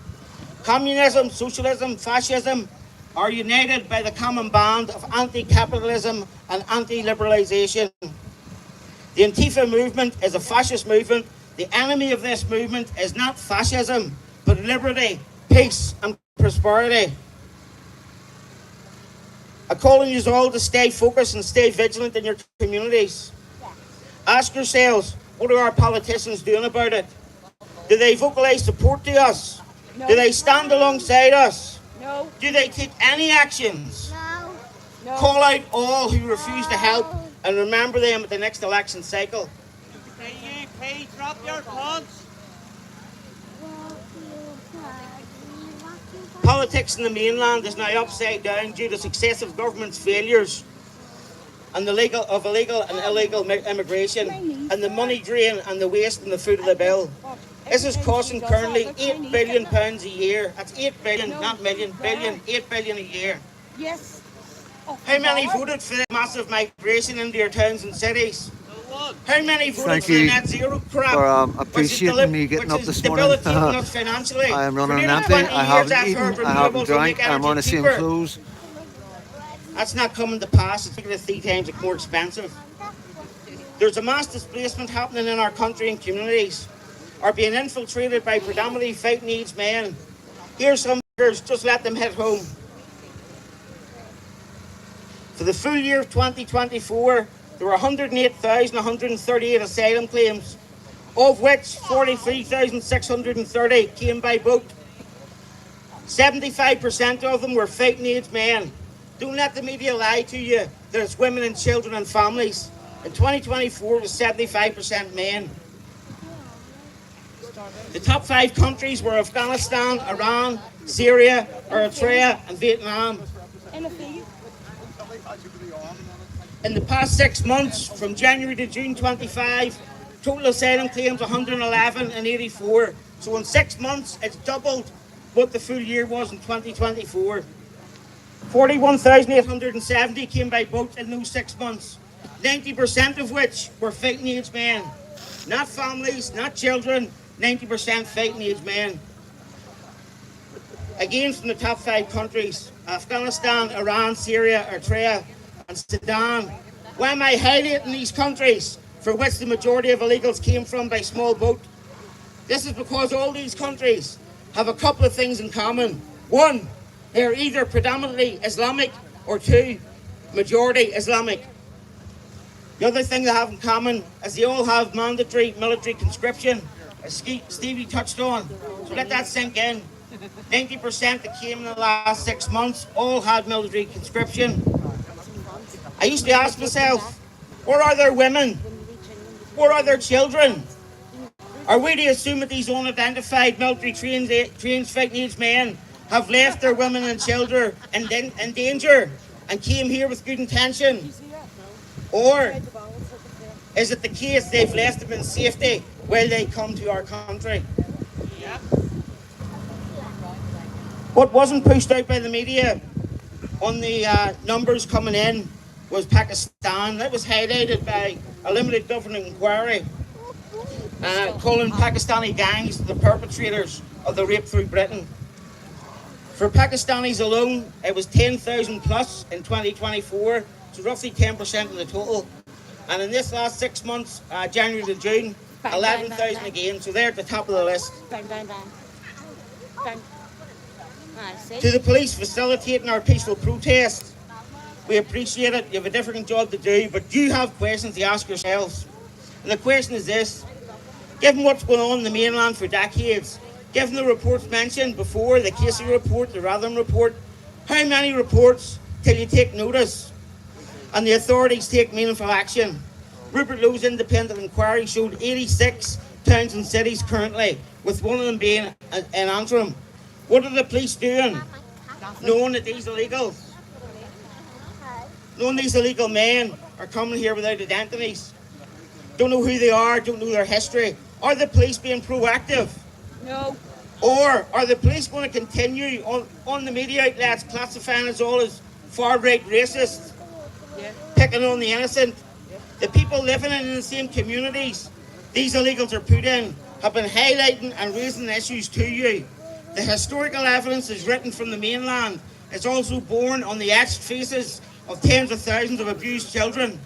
Communism, socialism, fascism are united by the common bond of anti-capitalism and anti-liberalisation. The Antifa movement is a fascist movement. The enemy of this movement is not fascism, but liberty, peace, and prosperity. I call on you all to stay focused and stay vigilant in your communities. Ask yourselves, what are our politicians doing about it? Do they vocalise support to us? No. Do they stand alongside us? No. Do they take any actions? No. Call out all who refuse to help and remember them at the next election cycle. AUP, drop your guns. Politics in the mainland is now upside down due to successive governments' failures and illegal and illegal immigration and the money drain and the waste and the foot of the bill. This is costing currently £8 billion a year. That's 8 billion, not million, billion, 8 billion a year. Yes. How many voted for the massive migration into your towns and cities? How many voted Thank for the you net zero crap? for appreciating me getting up this morning. Debilitating us financially. I am For running nearly empty. 20 I years, haven't I've eaten. heard I haven't renewables will make drank. I'm on the energy same cheaper. clothes. That's not coming to pass. It's making it 3 times more expensive. There's a mass displacement happening in our country, and communities are being infiltrated by predominantly fighting needs men. Here's some figures, just let them hit home. For the full year of 2024, there were 108,138 asylum claims, of which 43,630 came by boat. 75% of them were fighting age men. Don't let the media lie to you that it's women and children and families. In 2024, it was 75% men. The top 5 countries were Afghanistan, Iran, Syria, Eritrea, and Vietnam. In the past 6 months, from January to June 25, total asylum claims 111 and 84. So in 6 months, it's doubled what the full year was in 2024. 41,870 came by boat in those 6 months, 90% of which were fighting age men. Not families, not children, 90% fighting age men. Again, from the top 5 countries, Afghanistan, Iran, Syria, Eritrea, and Sudan. Why am I highlighting these countries for which the majority of illegals came from by small boat? This is because all these countries have a couple of things in common. 1, they are either predominantly Islamic, or 2, majority Islamic. The other thing they have in common is they all have mandatory military conscription, as Stevie touched on. So let that sink in. 90% that came in the last 6 months all had military conscription. I used to ask myself, where are their women? Where are their children? Are we to assume that these unidentified military trained fighting age men have left their women and children in danger and came here with good intention? Or is it the case they've left them in safety while they come to our country? What wasn't pushed out by the media on the numbers coming in was Pakistan. That was highlighted by a limited government inquiry calling Pakistani gangs the perpetrators of the rape through Britain. For Pakistanis alone, it was 10,000 plus in 2024, so roughly 10% of the total. And in this last 6 months, January to June, 11,000 again, so they're at the top of the list. To the police facilitating our peaceful protest, We appreciate it. You have a different job to do, but you have questions to ask yourselves. And the question is this: given what's going on in the mainland for decades, given the reports mentioned before, the Casey report, the Rotherham report, how many reports till you take notice and the authorities take meaningful action? Rupert Lowe's independent inquiry showed 86 towns and cities currently, with one of them being in Antrim. What are the police doing? Knowing that these illegal men are coming here without identities, don't know who they are, don't know their history. Are the police being proactive? No. Or are the police going to continue on the media outlets classifying us all as far-right racists, picking on the innocent? The people living in the same communities these illegals are put in have been highlighting and raising issues to you. The historical evidence is written from the mainland. It's also borne on the etched faces of tens of thousands of abused children.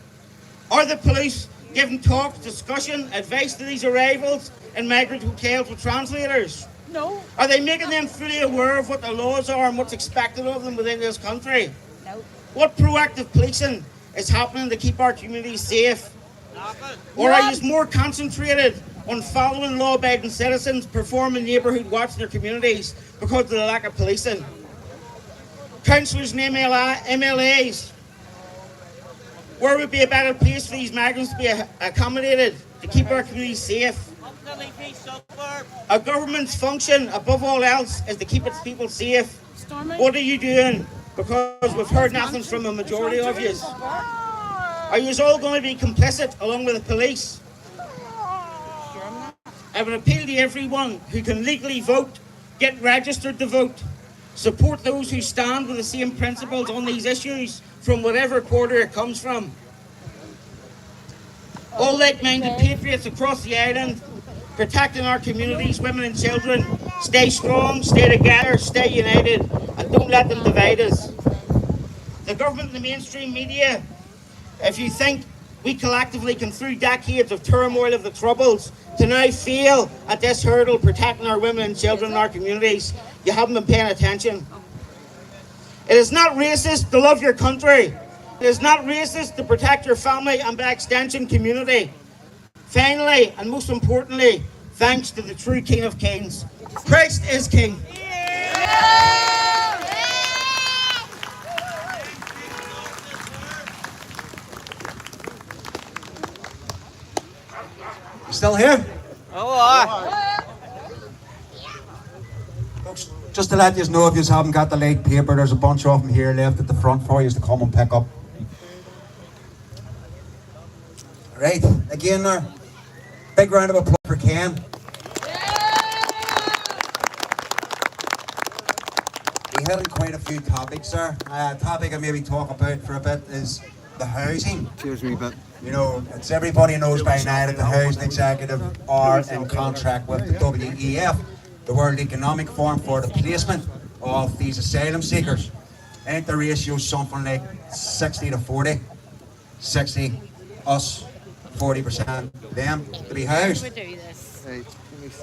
Are the police giving talks, discussion, advice to these arrivals in migrant hotels with translators? No. Are they making them fully aware of what the laws are and what's expected of them within this country? No. What proactive policing is happening to keep our communities safe? Or are you more concentrated on following law-abiding citizens performing neighbourhood watch in their communities because of the lack of policing? Councillors and MLAs, where would be a better place for these migrants to be accommodated to keep our communities safe? A government's function, above all else, is to keep its people safe. What are you doing? Because we've heard nothing from a majority of you. Are you all going to be complicit along with the police? I would appeal to everyone who can legally vote, get registered to vote, support those who stand with the same principles on these issues from whatever quarter it comes from. All like-minded patriots across the island, protecting our communities, women and children. Stay strong, stay together, stay united, and don't let them divide us. The government and the mainstream media, if you think we collectively can, through decades of turmoil of the Troubles, to now fail at this hurdle protecting our women and children in our communities, you haven't been paying attention. It is not racist to love your country. It is not racist to protect your family and by extension community. Finally, and most importantly, thanks to the true King of Kings. Christ is King. You still here? Oh, Folks, just to let you know, if you haven't got the late paper, there's a bunch of them here left at the front for you to come and pick up. Right, again there, big round of applause for Ken. We hit on quite a few topics there. A topic I maybe talk about for a bit is the housing. Cheers, wee bit. You know, it's everybody knows by now that the housing executive are in contract with the WEF, the World Economic Forum, for the placement of these asylum seekers. I think the ratio is something like 60 to 40. 60 us, 40% them to be housed. I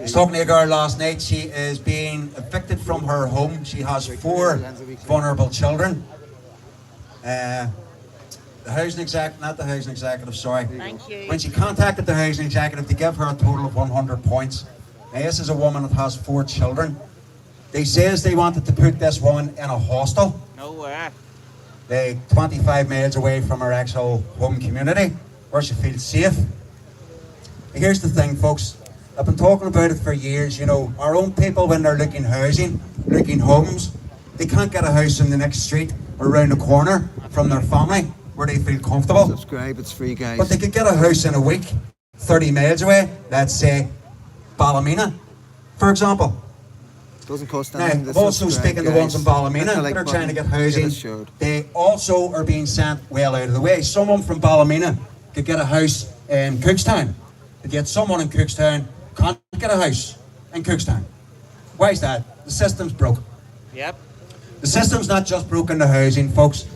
was talking to a girl last night. She is being evicted from her home. She has 4 vulnerable children. The housing executive, sorry. Thank you. When she contacted the housing executive to give her a total of 100 points. Now this is a woman that has 4 children. They says they wanted to put this woman in a hostel. no way. They 25 miles away from her actual home community, where she feels safe. And here's the thing, folks. I've been talking about it for years. You know, our own people, when they're looking housing, looking homes, they can't get a house in the next street or around the corner from their family where they feel comfortable. Subscribe, it's free, guys. But they could get a house in a week, 30 miles away, let's say Ballymena, for example. Doesn't cost Now, anything. I've also speaking to ones in Ballymena that are trying to get housing. They also are being sent well out of the way. Someone from Ballymena could get a house in Cookstown. But yet someone in Cookstown can't get a house in Cookstown. Why is that? The system's broke. Yep. The system's not just broken the housing, folks.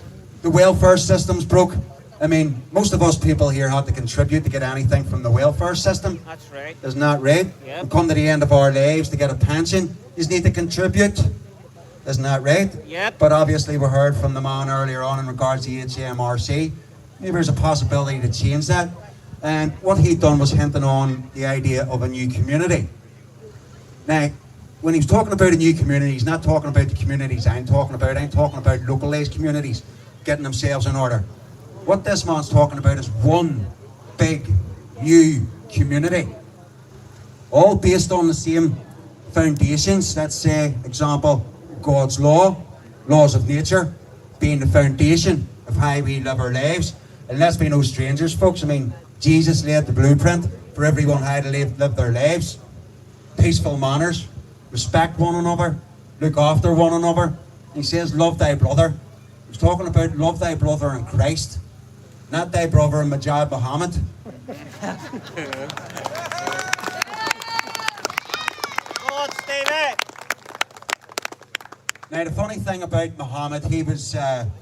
The welfare system's broke. I mean, most of us people here have to contribute to get anything from the welfare system. That's right. Isn't that right? Yep. We come to the end of our lives to get a pension. You need to contribute. Isn't that right? Yep. But obviously we heard from the man earlier on in regards to HMRC. Maybe there's a possibility to change that. And what he'd done was hinting on the idea of a new community. Now, when he's talking about a new community, he's not talking about the communities I'm talking about. I'm talking about localised communities getting themselves in order. What this man's talking about is one big new community, all based on the same foundations. Let's say, example, God's law, laws of nature, being the foundation of how we live our lives. And let's be no strangers, folks. I mean, Jesus laid the blueprint for everyone how to live their lives. Peaceful manners, respect one another, look after one another. He says, love thy brother. He's talking about love thy brother in Christ, not thy brother in Majad Muhammad. Now the funny thing about Muhammad, he was thought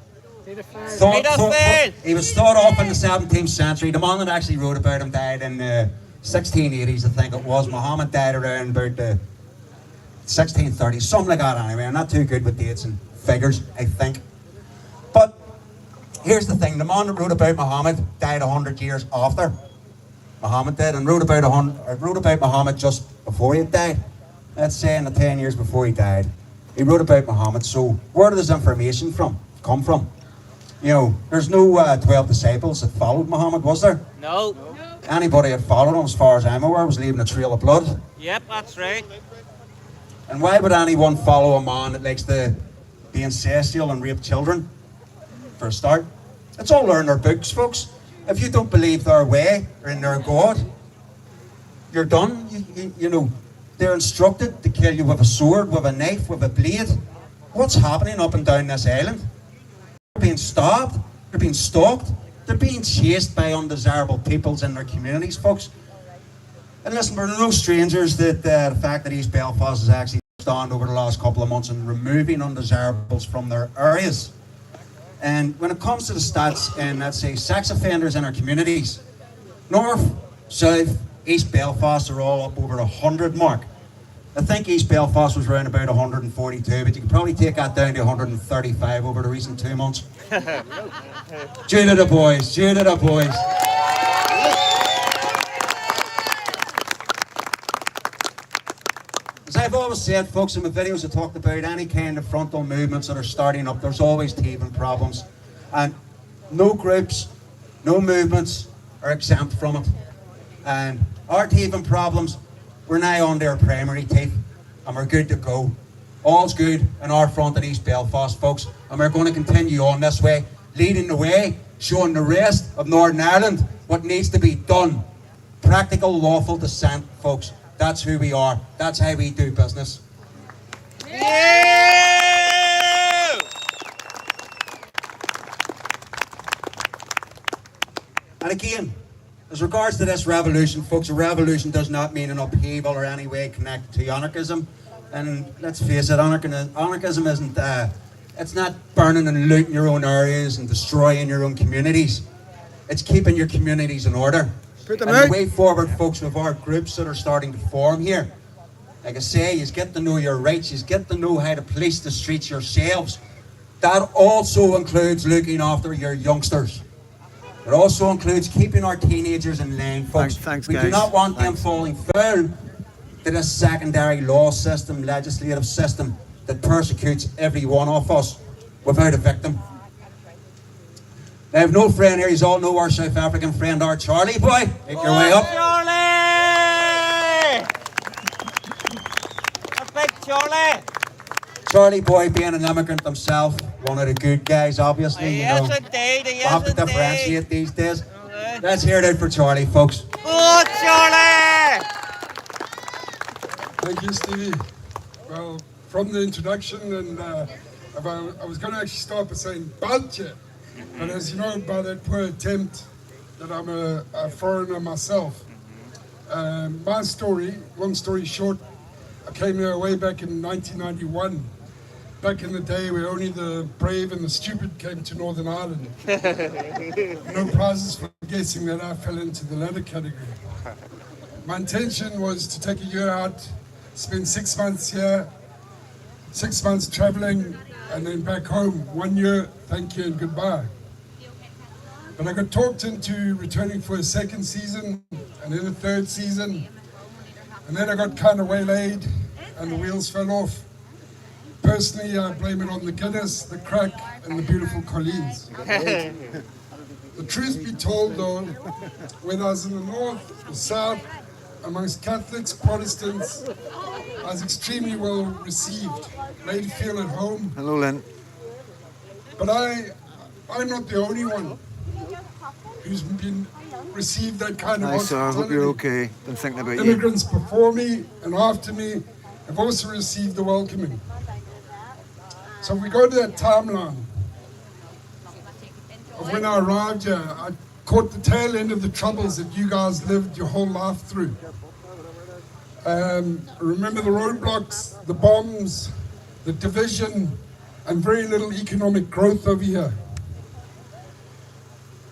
off in the 17th century. The man that actually wrote about him died in the 1680s, I think it was. Muhammad died around about the 1630s, something like that anyway. I'm not too good with dates and figures, I think. But here's the thing, the man that wrote about Muhammad died 100 years after Muhammad did, and wrote about Muhammad just before he died. Let's say in the 10 years before he died. He wrote about Muhammad, so where did this information come from? You know, there's no 12 disciples that followed Muhammad, was there? No. Anybody that followed him, as far as I'm aware, was leaving a trail of blood. Yep, that's right. And why would anyone follow a man that likes to be incestual and rape children? For a start, it's all there in their books, folks. If you don't believe their way or in their God, you're done. You know, they're instructed to kill you with a sword, with a knife, with a blade. What's happening up and down this island? They're being stabbed, they're being stalked, they're being chased by undesirable peoples in their communities, folks. And listen, we're no strangers that the fact that East Belfast has actually stand over the last couple of months in removing undesirables from their areas. And when it comes to the stats in, let's say, sex offenders in our communities, North, South, East Belfast are all up over 100 mark. I think East Belfast was around about 142, but you could probably take that down to 135 over the recent 2 months. Due to the boys, due to the boys. As I've always said, folks, in my videos I talked about any kind of frontal movements that are starting up, there's always teething problems. And no groups, no movements are exempt from it. And our teething problems, we're now on their primary teeth, and we're good to go. All's good in our front in East Belfast, folks, and we're going to continue on this way, leading the way, showing the rest of Northern Ireland what needs to be done. Practical, lawful dissent, folks. That's who we are. That's how we do business. Yeah! And again, as regards to this revolution, folks, a revolution does not mean an upheaval or any way connected to anarchism. And let's face it, anarchism isn't, it's not burning and looting your own areas and destroying your own communities. It's keeping your communities in order. And the way forward, folks, with our groups that are starting to form here, like I say, you get to know your rights, you get to know how to police the streets yourselves. That also includes looking after your youngsters. It also includes keeping our teenagers in line, folks. Thanks, we guys. do not want them falling foul to this secondary law system, legislative system that persecutes every one of us without a victim. I have no friend here, you all know our South African friend, our Charlie boy. Make your way up. Charlie! A big Charlie! Charlie boy being an immigrant himself, one of the good guys, obviously. Yes, you know, indeed, we have to differentiate these days. Let's hear it out for Charlie, folks. Oh, Charlie! Thank you, Stevie. Well, from the introduction, and I was going to actually start by saying Balche, but as you know by that poor attempt that I'm a foreigner myself. My story, long story short, I came here way back in 1991. Back in the day where only the brave and the stupid came to Northern Ireland. No prizes for guessing that I fell into the latter category. My intention was to take a year out, spend 6 months here, 6 months traveling, and then back home 1 year, thank you and goodbye. But I got talked into returning for a second season, and then a third season, and then I got kind of waylaid, and the wheels fell off. Personally, I blame it on the Guinness, the crack, and the beautiful Colleen's. The truth be told though, whether I was in the north or south, amongst Catholics, Protestants, I was extremely well received, made to feel at home. Hello, Lynn. But I'm not the only one who's been received that kind of Hi, sir. I hope you're hospitality. okay. Been thinking about you. Immigrants before me and after me have also received the welcoming. So if we go to that timeline of when I arrived here, I caught the tail end of the troubles that you guys lived your whole life through. Remember the roadblocks, the bombs, the division, and very little economic growth over here.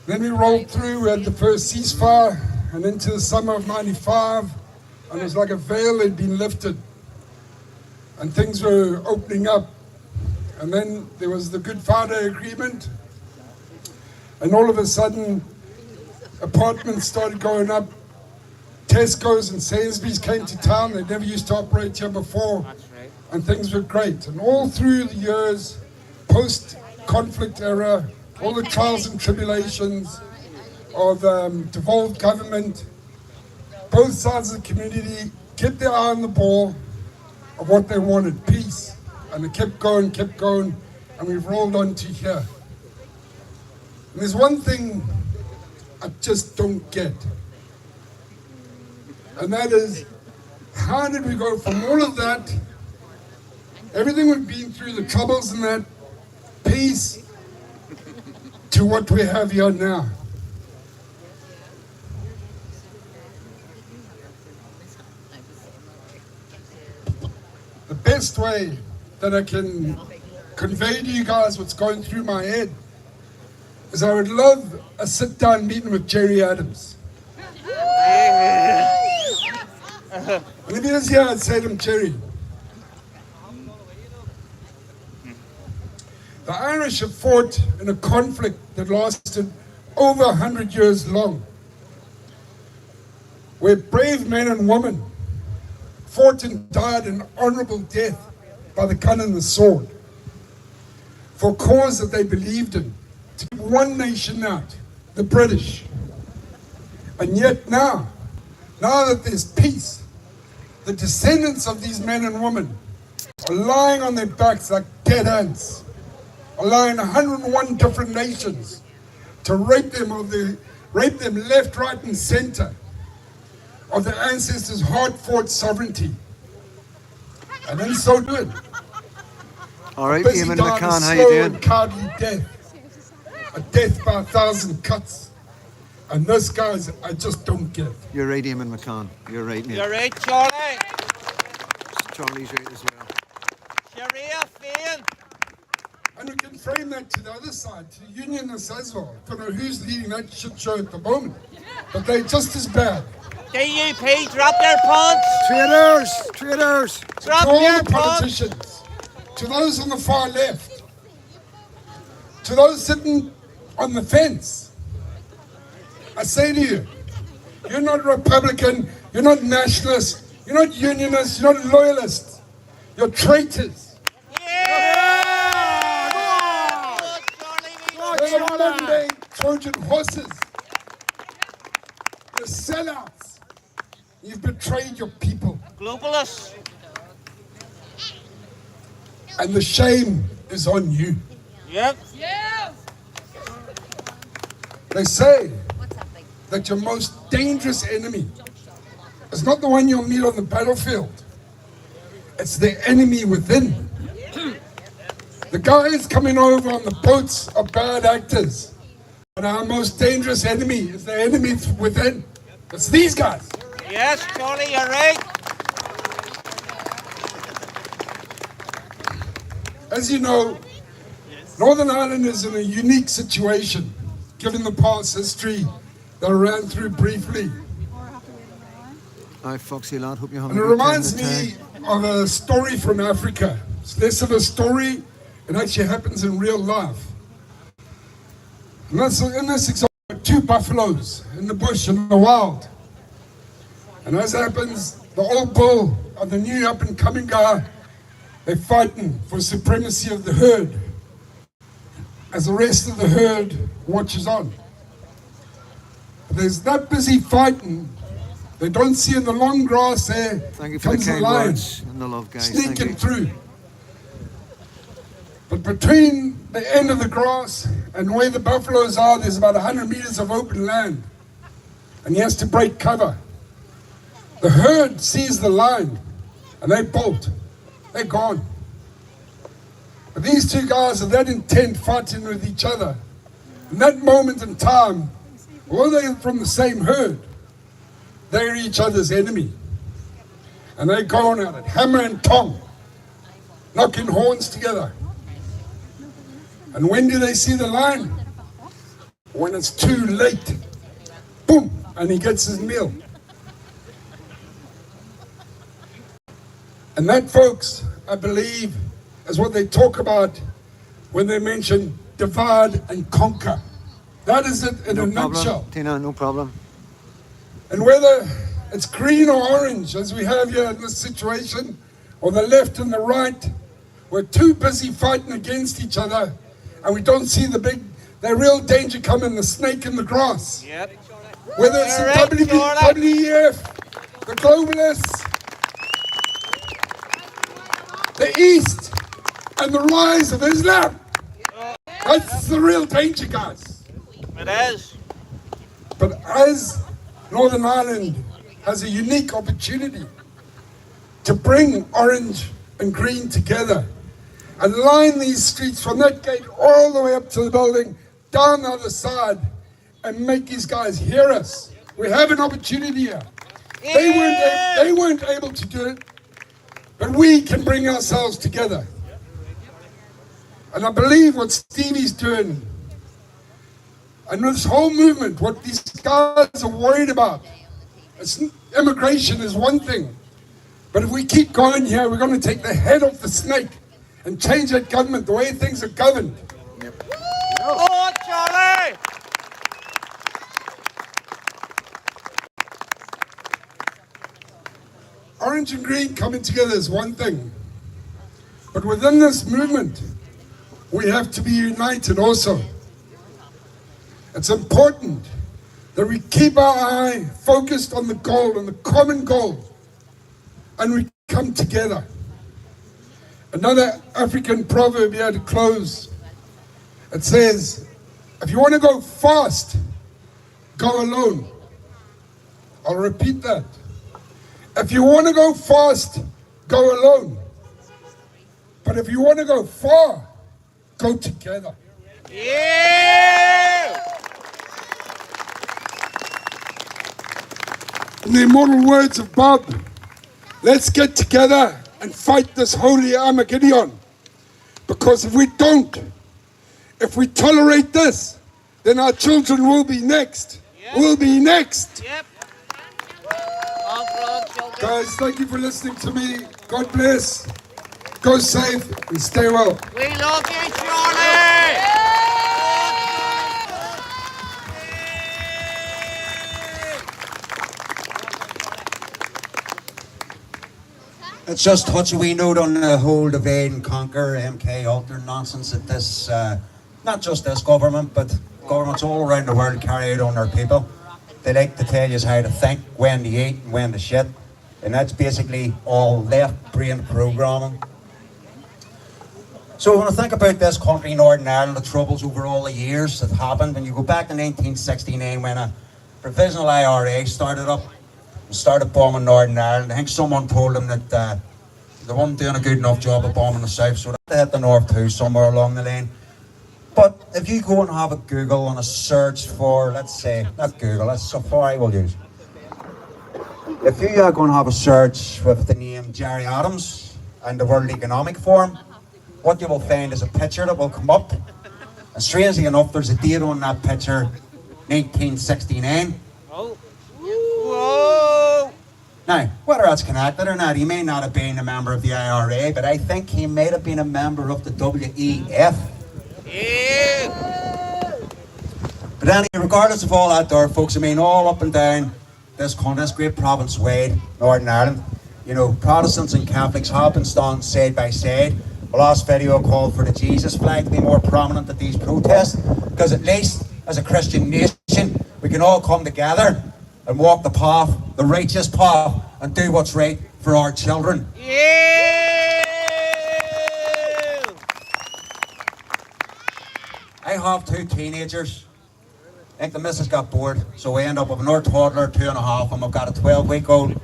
Then we rolled through, we had the first ceasefire, and into the summer of '95, and it was like a veil had been lifted, and things were opening up. And then there was the Good Friday Agreement, and all of a sudden, apartments started going up. Tesco's and Sainsbury's came to town. They never used to operate here before, and things were great. And all through the years, post-conflict era, all the trials and tribulations of devolved government, both sides of the community kept their eye on the ball of what they wanted, peace. And they kept going, and we've rolled on to here. And there's one thing I just don't get. And that is, how did we go from all of that, everything we've been through, the troubles and that, peace, to what we have here now? The best way that I can convey to you guys what's going through my head is I would love a sit-down meeting with Jerry Adams. And if he was here, I'd say to him, Jerry, the Irish have fought in a conflict that lasted over 100 years long, where brave men and women fought and died an honorable death by the gun and the sword for a cause that they believed in, to keep one nation out, the British. And yet now that there's peace, the descendants of these men and women are lying on their backs like dead ants, allowing 101 different nations to rape them left, right, and center of their ancestors' hard-fought sovereignty. And in so doing, All right, busy Eamon dying McCann, a how you slow doing? and cowardly death, a death by 1,000 cuts. And those guys, I just don't get. You're right, Eamon McCann. You're right, mate. You're right, Charlie. Charlie's right as well. Sharia fan. And we can frame that to the other side, to the unionists as well. I don't know who's leading that shit show at the moment, but they're just as bad. DUP, drop their pants. Traitors! Drop To all their the pants. politicians, to those on the far left, to those sitting on the fence, I say to you, you're not Republican, you're not nationalist, you're not unionist, you're not loyalist, you're traitors. You're the modern-day Trojan horses. You're sellouts. You've betrayed your people. Globalists. And the shame is on you. Yep. They say that your most dangerous enemy is not the one you'll meet on the battlefield. It's the enemy within. The guys coming over on the boats are bad actors. And our most dangerous enemy is the enemy within. It's these guys. Yes, Charlie, you're right. As you know, Northern Ireland is in a unique situation, given the past history that I ran through briefly. Hi, Foxy lad. Hope you're having And a it good time reminds in the me of a story from Africa It's less of a story. It actually happens in real life. And that's in this example, 2 buffaloes in the bush in the wild. And as happens, the old bull and the new up and coming guy, they're fighting for supremacy of the herd as the rest of the herd watches on. But there's that busy fighting, they don't see in the long grass there. Thank you for the comes the kind lion words and the love, guys. Thank sneaking you. through. But between the end of the grass and where the buffaloes are, there's about 100 meters of open land. And he has to break cover. The herd sees the lion and they bolt. They're gone. But these 2 guys are that intent fighting with each other. In that moment in time, although they're from the same herd, they're each other's enemy. And they're going at it, hammer and tong, knocking horns together. And when do they see the lion? When it's too late. Boom, and he gets his meal. And that, folks, I believe, is what they talk about when they mention divide and conquer. That is it in a nutshell. Tina, no problem. And whether it's green or orange, as we have here in this situation, or the left and the right, we're too busy fighting against each other, and we don't see the real danger coming, the snake in the grass. Yep. Whether it's the WEF, the globalists, the East, and the rise of Islam. That's the real danger, guys. It is. But as Northern Ireland has a unique opportunity to bring orange and green together and line these streets from that gate all the way up to the building, down the other side, and make these guys hear us. We have an opportunity here. They weren't able to do it, but we can bring ourselves together. And I believe what Stevie's doing, and this whole movement, what these guys are worried about, immigration is one thing. But if we keep going here, we're going to take the head off the snake and change that government, the way things are governed. Oh, Charlie! Orange and green coming together is one thing. But within this movement, we have to be united also. It's important that we keep our eye focused on the goal, on the common goal, and we come together. Another African proverb here to close. It says, if you want to go fast, go alone. I'll repeat that. If you want to go fast, go alone. But if you want to go far, go together. Yeah! In the immortal words of Bob, let's get together and fight this holy Armageddon. Because if we don't, if we tolerate this, then our children will be next. Yep. Will be next. Yep. Guys, thank you for listening to me. God bless. Go safe and stay well. We love you, Charlie! Let's just touch a wee note on the whole divide and conquer MK Ultra nonsense that this, not just this government, but governments all around the world carry out on their people. They like to tell you how to think, when to eat and when to shit. And that's basically all left brain programming. So when I think about this country, Northern Ireland, the troubles over all the years that happened, and you go back to 1969 when a provisional IRA started up, and started bombing Northern Ireland. I think someone told them that they weren't doing a good enough job of bombing the south, so they hit the north too, somewhere along the lane. But if you go and have a Google and a search for, let's say, not Google, that's Safari we'll use. If you are going to have a search with the name Jerry Adams and the World Economic Forum, what you will find is a picture that will come up. And strangely enough, there's a date on that picture, 1969. Oh. Whoa! Now, whether that's connected or not, he may not have been a member of the IRA, but I think he may have been a member of the WEF. But anyway, regardless of all that there, folks, I mean, all up and down this great province wide, Northern Ireland, you know, Protestants and Catholics have been standing side by side. The last video called for the Jesus flag to be more prominent at these protests, because at least as a Christian nation, we can all come together and walk the path, the righteous path, and do what's right for our children. I have 2 teenagers. I think the missus got bored, so we end up with another toddler, 2.5, and I've got a 12-week-old.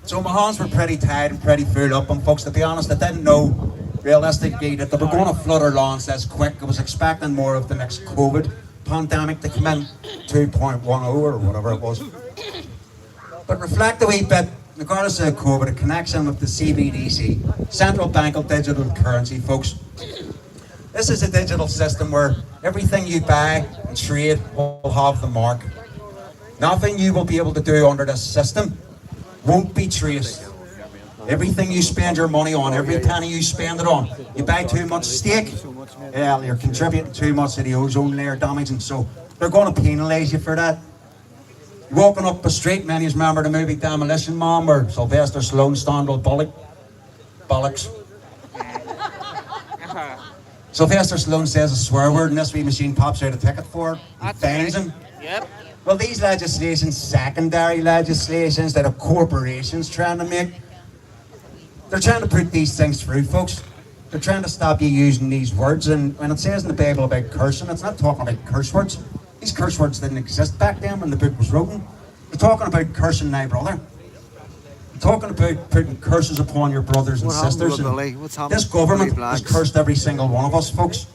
So my hands were pretty tired and pretty full up, and folks, to be honest, I didn't know realistically that they were going to flood our lawns this quick. I was expecting more of the next COVID pandemic to come in, 2.10 or whatever it was. But reflect a wee bit, regardless of COVID, a connection with the CBDC, Central Bank of Digital Currency, folks. This is a digital system where everything you buy and trade will have the mark. Nothing you will be able to do under this system won't be traced. Everything you spend your money on, every penny you spend it on, you buy too much steak, yeah, you're contributing too much to the ozone layer damage, and so they're going to penalise you for that. You're walking up the street, many of you remember the movie Demolition Man, where Sylvester Stallone stand with bollocks. Sylvester Stallone says a swear word and this wee machine pops out a ticket for it and fines him. Yep. Well, these legislations, secondary legislations that are corporations trying to make, they're trying to put these things through, folks. They're trying to stop you using these words, and when it says in the Bible about cursing, it's not talking about curse words. These curse words didn't exist back then when the book was written. They're talking about cursing thy brother. They're talking about putting curses upon your brothers and sisters. And this government has cursed every single one of us, folks.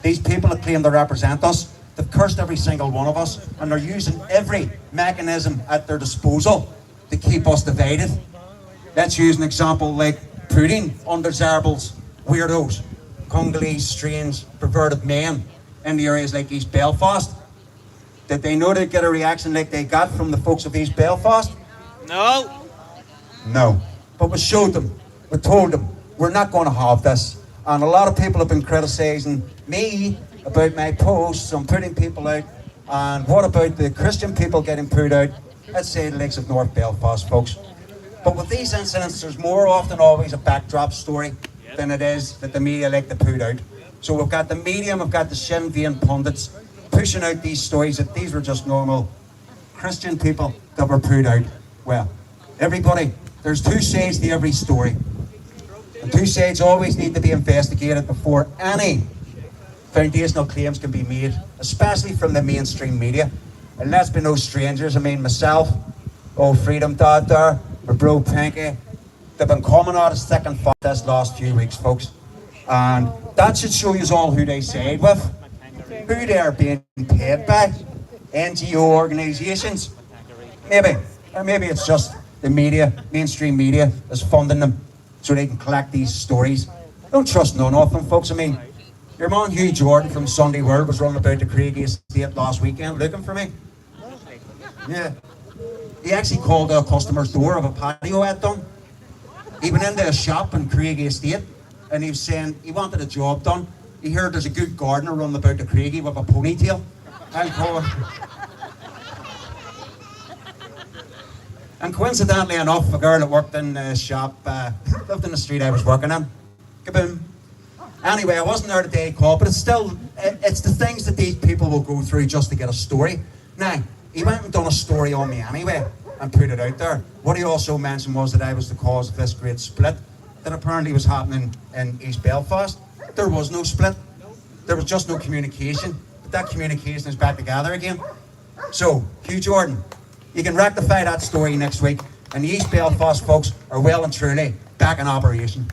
These people that claim to represent us, they've cursed every single one of us, and they're using every mechanism at their disposal to keep us divided. Let's use an example like putting undesirables, weirdos, Congolese, strange, perverted men in the areas like East Belfast. Did they know they'd get a reaction like they got from the folks of East Belfast? No. No. But we showed them, we told them, we're not going to have this. And a lot of people have been criticising me about my posts on putting people out. And what about the Christian people getting put out? Let's say the likes of North Belfast, folks. But with these incidents, there's more often always a backdrop story than it is that the media like to put out. So we've got the media, we've got the Sinn Féin pundits pushing out these stories that these were just normal Christian people that were put out. Well, everybody, there's 2 sides to every story. And 2 sides always need to be investigated before any foundational claims can be made, especially from the mainstream media. And let's be no strangers, I mean myself, old Freedom Dad there, my bro Pinky, they've been coming out of thick and fast this last few weeks, folks. And that should show you all who they side with, who they are being paid by, NGO organisations. Maybe, or maybe it's just the media, mainstream media, is funding them so they can collect these stories. Don't trust none of them, folks. I mean, your man Hugh Jordan from Sunday World was running about the Craigie estate last weekend looking for me. Yeah. He actually called a customer's door of a patio I had done. He went into a shop in Craigie estate and he was saying he wanted a job done. He heard there's a good gardener running about the Craigie with a ponytail. And coincidentally enough, a girl that worked in the shop lived in the street I was working in. Kaboom. Anyway, I wasn't there the day he called, but it's the things that these people will go through just to get a story. Now, he went and done a story on me anyway and put it out there. What he also mentioned was that I was the cause of this great split that apparently was happening in East Belfast. There was no split. There was just no communication. But that communication is back together again. So, Hugh Jordan, you can rectify that story next week, and the East Belfast folks are well and truly back in operation.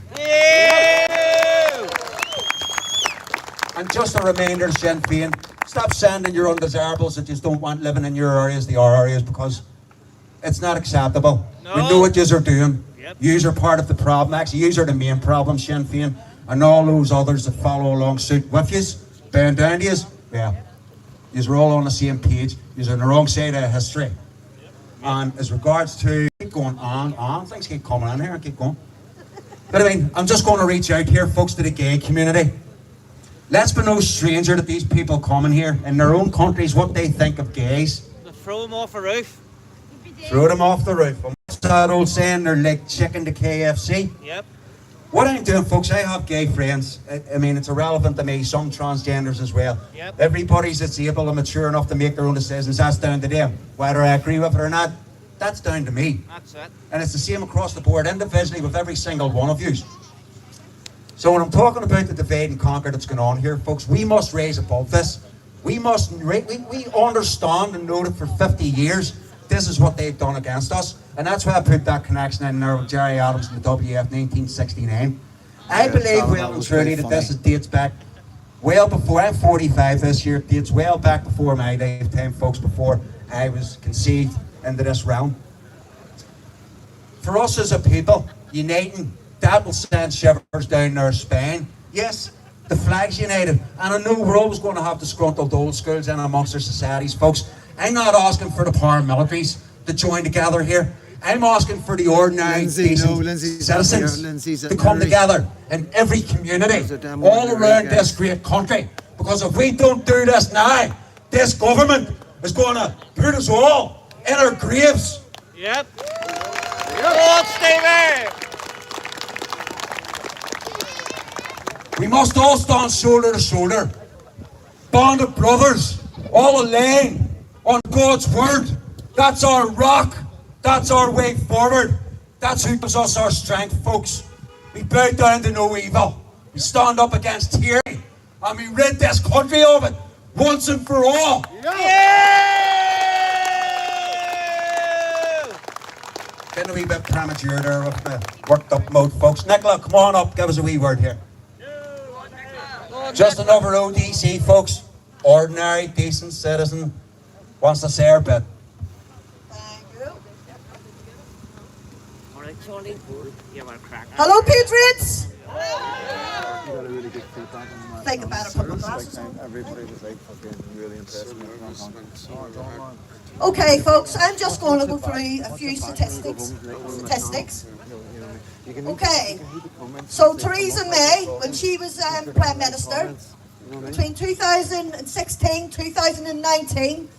And just a reminder, Sinn Féin, stop sending your undesirables that you don't want living in your areas, our areas, because it's not acceptable. No. We know what yous are doing. Yep. Yous are part of the problem. Actually, yous are the main problem, Sinn Féin, and all those others that follow along suit with yous, bowing down to yous. Yeah, yous are all on the same page. Yous are on the wrong side of history. And as regards to going on. Things keep coming in here and keep going. But I mean, I'm just going to reach out here, folks, to the gay community. Let's be no stranger that these people coming here in their own countries, what they think of gays. Throw them off the roof. Throw them off the roof. And what's that old saying? They're like chicken to KFC. Yep. What I'm doing, folks, I have gay friends. I mean, it's irrelevant to me. Some transgenders as well. Yep. Everybody's that's able and mature enough to make their own decisions. That's down to them. Whether I agree with it or not, that's down to me. That's it. And it's the same across the board, individually, with every single one of you. So when I'm talking about the divide and conquer that's going on here, folks, we must raise above this. We must, we understand and know that for 50 years, this is what they've done against us. And that's why I put that connection in there with Jerry Adams and the WF 1969. I believe well and truly that this dates back well before, I'm 45 this year, dates well back before my lifetime, folks, before I was conceived into this realm. For us as a people, uniting, that will send shivers down their spine. Yes, the flag's united. And I know we're always going to have disgruntled old schools in amongst our societies, folks. I'm not asking for the paramilitaries to join together here. I'm asking for the ordinary citizens to come together in every community, all around this great country. Because if we don't do this now, this government is going to put us all in our graves. Yep. Come on, Stevie! We must all stand shoulder to shoulder, bonded brothers, all aligned on God's word. That's our rock. That's our way forward. That's who gives us our strength, folks. We bow down to no evil. We stand up against tyranny, and we rid this country of it once and for all. Getting a wee bit premature there with the worked up mode, folks. Nicola, come on up. Give us a wee word here. Just another ODC, folks. Ordinary, decent citizen wants to say her bit. Hello, Patriots! Think about it from the glasses on. Okay, folks, I'm just going to go through a few statistics. Okay, so Theresa May, when she was Prime Minister, between 2016 2019,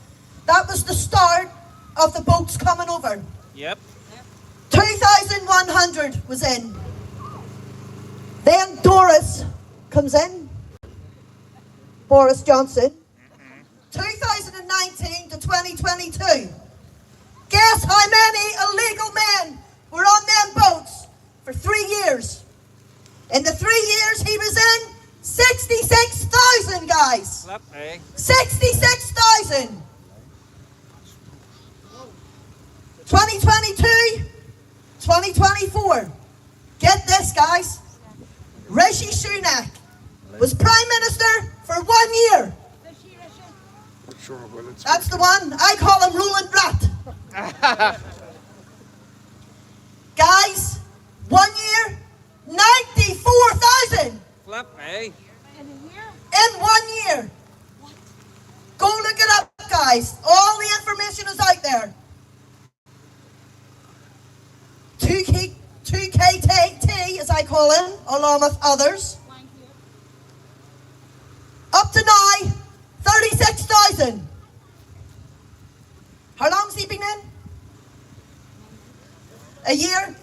that was the start of the boats coming over. Yep. 2,100 was in. Then Doris comes in. Boris Johnson. 2019 to 2022. Guess how many illegal men were on them boats for 3 years? In the 3 years he was in, 66,000 guys. 66,000. 2022, 2024. Get this, guys. Rishi Sunak was Prime Minister for 1 year. That's the one. I call him Roland Rat. Guys, 1 year, 94,000. In 1 year. Go look it up, guys. All the information is out there. 2KT, as I call him, along with others. Up to now, 36,000. How long's he been in? A year?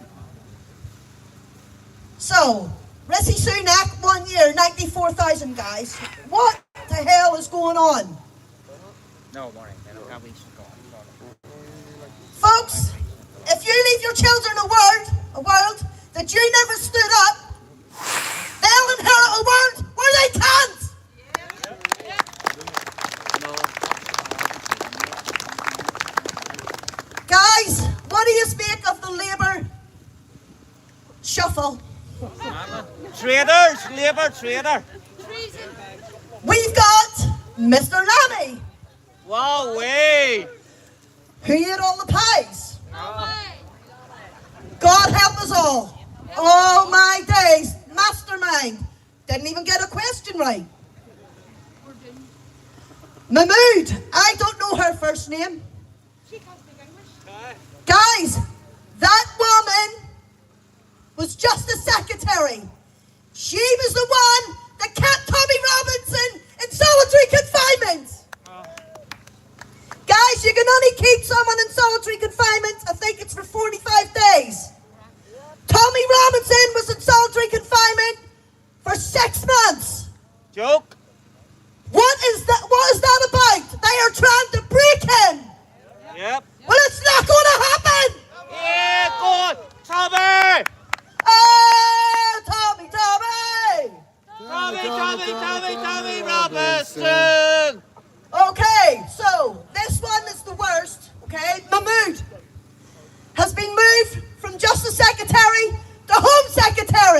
So, Rishi Sunak, 1 year, 94,000 guys. What the hell is going on? No, morning. Folks, if you leave your children a world that you never stood up, they'll inherit a world where they can't. Guys, what do you speak of the Labour shuffle? Traitors, Labour traitor. We've got Mr. Lammy, Wow, way. who ate all the pies. God help us all. Oh my days, mastermind. Didn't even get a question right. Mahmood, I don't know her first name. Guys, that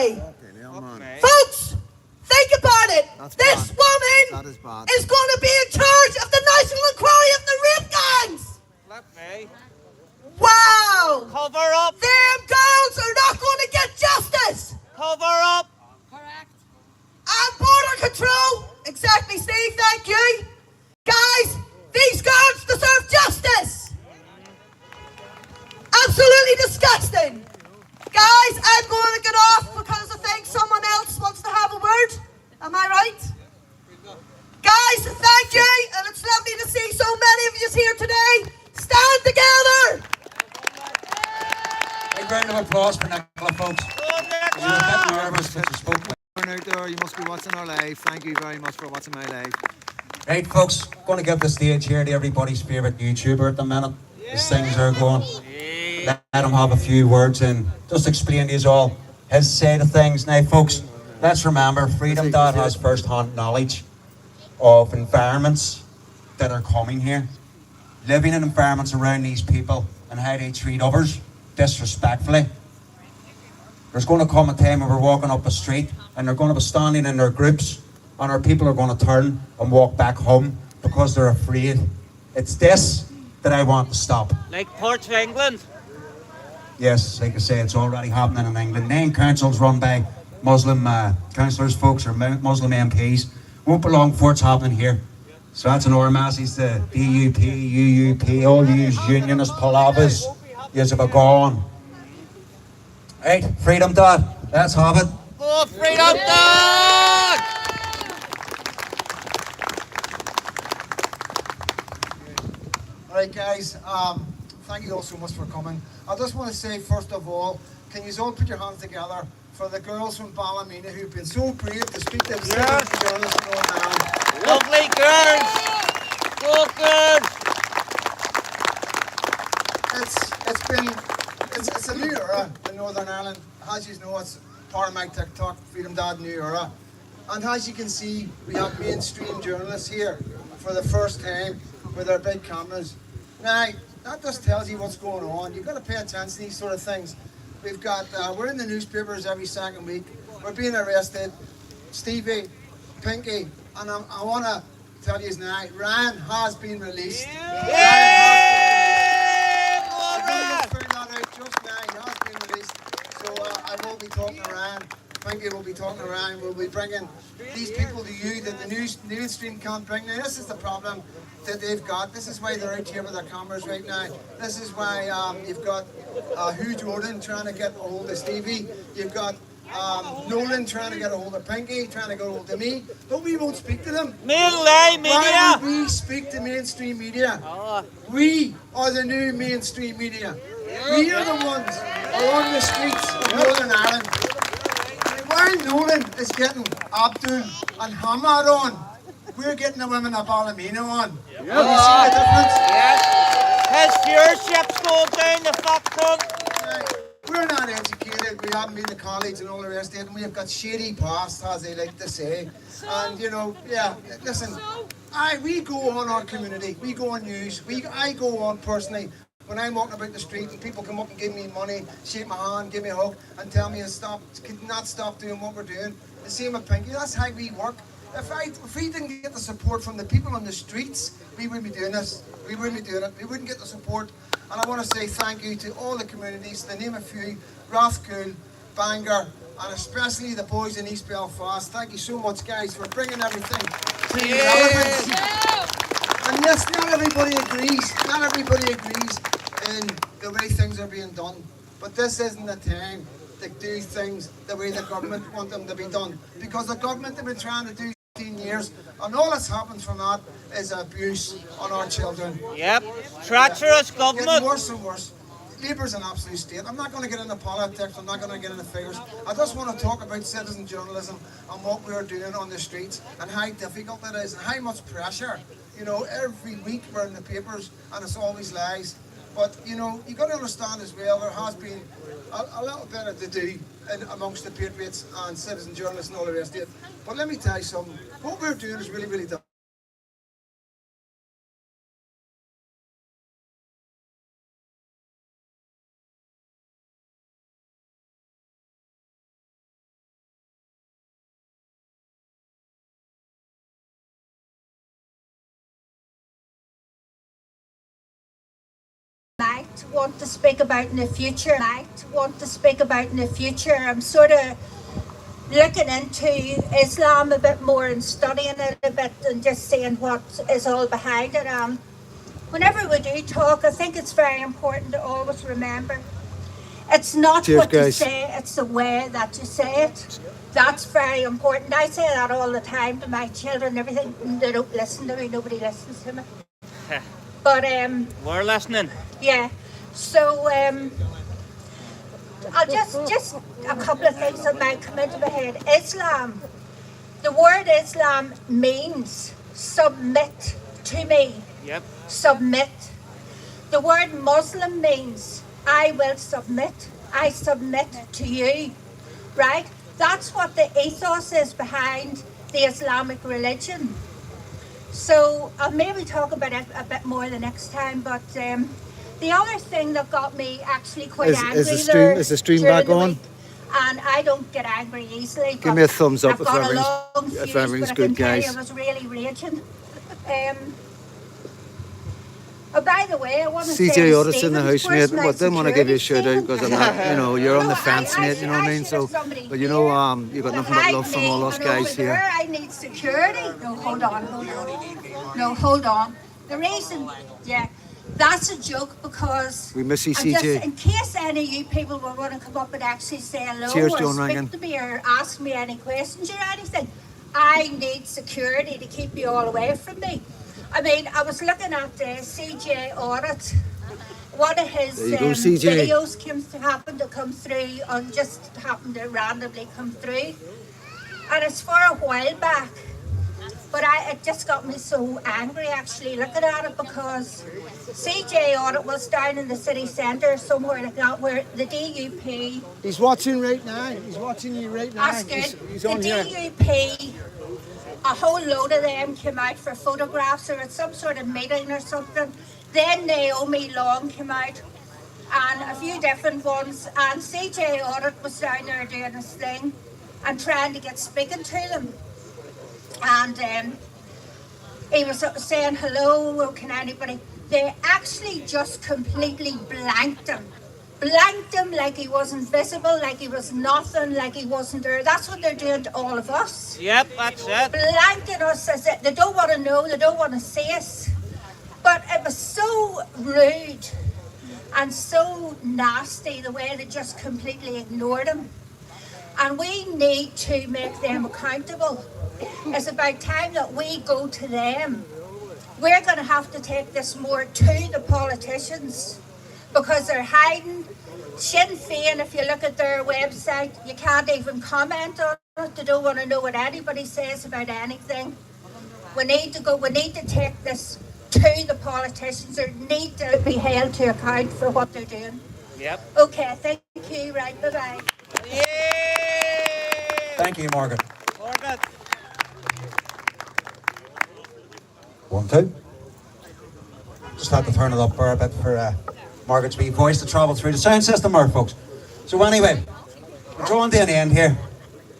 inquiry. Folks, think about it. This woman That is bad. is going to be in charge of the national inquiry of the rape gangs. Let me. Wow. Cover up! Them girls are not going to get justice. Cover up! And border control. Exactly, Steve. Thank you. Guys, these girls deserve justice. Absolutely disgusting. Guys, I'm going to get off because I think someone else wants to have a word. Am I right? Guys, thank you. And it's lovely to see so many of you here today. Stand together. Big round of applause for Nicola, folks. You were a bit nervous when you spoke. Out there, you must be watching our live. Thank you very much for watching my live. Right, folks, going to give the stage here to everybody's favourite YouTuber at the minute. As things are going. Let him have a few words and just explain to you all his side of things. Now, folks, let's remember, Freedom Dad has first-hand knowledge of environments that are coming here. Living in environments around these people and how they treat others disrespectfully. There's going to come a time when we're walking up a street and they're going to be standing in their groups and our people are going to turn and walk back home because they're afraid. It's this that I want to stop. Like parts of England. Yes, like I say, it's already happening in England. 9 councils run by Muslim councillors, folks, or Muslim MPs. Won't be long before it's happening here. So that's an message to DUP, UUP, all you unionist palavas. Yous have a gone. Right, Freedom Dad, let's have it. Oh, Freedom Dad! All right, guys. Thank you all so much for coming. I just want to say, first of all, can you all put your hands together for the girls from Ballymena who've been so brave to speak to the journalists in Northern Ireland. Lovely girls! So good! It's a new era in Northern Ireland. As you know, it's part of my TikTok, Freedom Dad New Era. And as you can see, we have mainstream journalists here for the first time with their big cameras. Now, that just tells you what's going on. You've got to pay attention to these sort of things. We've got, we're in the newspapers every second week. We're being arrested. Stevie, Pinky, and I want to tell you now, Ryan has been released. I will be talking to Ryan. Pinky will be talking to Ryan. We'll be bringing these people to you that the mainstream can't bring. Now, this is the problem that they've got. This is why they're out here with their cameras right now. This is why you've got Hugh Jordan trying to get a hold of Stevie. You've got Nolan trying to get a hold of Pinky, trying to get a hold of me. But we won't speak to them. Why would we speak to mainstream media? We are the new mainstream media. We are the ones who are on the streets of Northern Ireland. While Nolan is getting Abdul and Hamad on, we're getting the women of Ballymena on. Have you seen the difference? Yes. His viewership's going down the fuck cunt. We're not educated, we haven't been to college and all the rest of it, and we have got shady past, as they like to say. And you know, yeah, listen, we go on our community, we go on news, I go on personally. When I'm walking about the street and people come up and give me money, shake my hand, give me a hug, and tell me to not stop doing what we're doing. The same with Pinky, that's how we work. If we didn't get the support from the people on the streets, we wouldn't be doing this. We wouldn't be doing it. We wouldn't get the support. And I want to say thank you to all the communities, to name a few, Rathcoole, Bangor, and especially the boys in East Belfast. Thank you so much, guys, for bringing everything to relevance. And yes, not everybody agrees. Not everybody agrees in the way things are being done. But this isn't the time to do things the way the government want them to be done. Because the government have been trying to do 15 years, and all that's happened from that is abuse on our children. Yep, treacherous government. Getting worse and worse. Labour's an absolute state. I'm not going to get into politics, I'm not going to get into figures. I just want to talk about citizen journalism and what we're doing on the streets and how difficult it is and how much pressure. You know, every week we're in the papers and it's always lies. But, you know, you've got to understand as well, there has been a little bit of to do amongst the patriots and citizen journalists and all the rest of it. But let me tell you something, what we're doing is really, really difficult. want to speak about in the future. I'm sort of looking into Islam a bit more and studying it a bit and just seeing what is all behind it. Whenever we do talk, I think it's very important to always remember it's not what you say, it's the way that you say it. That's very important. I say that all the time to my children and everything. They don't listen to me, nobody listens to me. But We're listening. yeah. So I'll just a couple of things that might come into my head. Islam. The word Islam means submit to me. Yep. Submit. The word Muslim means I will submit. I submit to you. Right? That's what the ethos is behind the Islamic religion. So I'll maybe talk about it a bit more the next time, but the other thing that got me actually quite angry is the stream back on? And I don't get angry easily. Give me a thumbs up I've got a long if fuse, everything's but I can good, tell you guys. I was really raging. Oh, by the way, I want to say CJ Otis in the Stephen's house, mate. personal But didn't want to give you a shout out security because I'm not, you know, you're on the No, fence, mate. You know what I mean? should have So, somebody but you know, here you got to nothing but hide love from me, all us and over guys there here. I need security. No, hold on. No, hold on. The reason, yeah, that's a joke because We miss you, I'm just, CJ. in case any of you people were going to come up and actually say hello Cheers, or John speak Rankin. to me or ask me any questions or anything, I need security to keep you all away from me. I mean, I was looking at the CJ audit. One of his There you go, CJ. videos happened to come through, or just happened to randomly come through. And it's for a while back. But it just got me so angry actually looking at it because CJ audit was down in the city centre somewhere like that where the DUP. He's watching right now. He's watching you right now. That's good. He's The on here. DUP, a whole load of them came out for photographs or at some sort of meeting or something. Then Naomi Long came out and a few different ones. And CJ Audit was down there doing his thing and trying to get speaking to them. And he was saying, hello, can anybody? They actually just completely blanked him. Blanked him like he wasn't visible, like he was nothing, like he wasn't there. That's what they're doing to all of us. Yep, that's it. Blanking us as if they don't want to know, they don't want to see us. But it was so rude and so nasty the way they just completely ignored him. And we need to make them accountable. It's about time that we go to them. We're going to have to take this more to the politicians because they're hiding. Sinn Féin, if you look at their website, you can't even comment on it. They don't want to know what anybody says about anything. We need to take this to the politicians. They need to be held to account for what they're doing. Yep. Okay, thank you. Right, bye-bye. Yay! Thank you, Margaret. Margaret. 1, 2. Just had to turn it up for a bit for Margaret's wee voice to travel through the sound system there, folks. So anyway, we're drawing to an end here.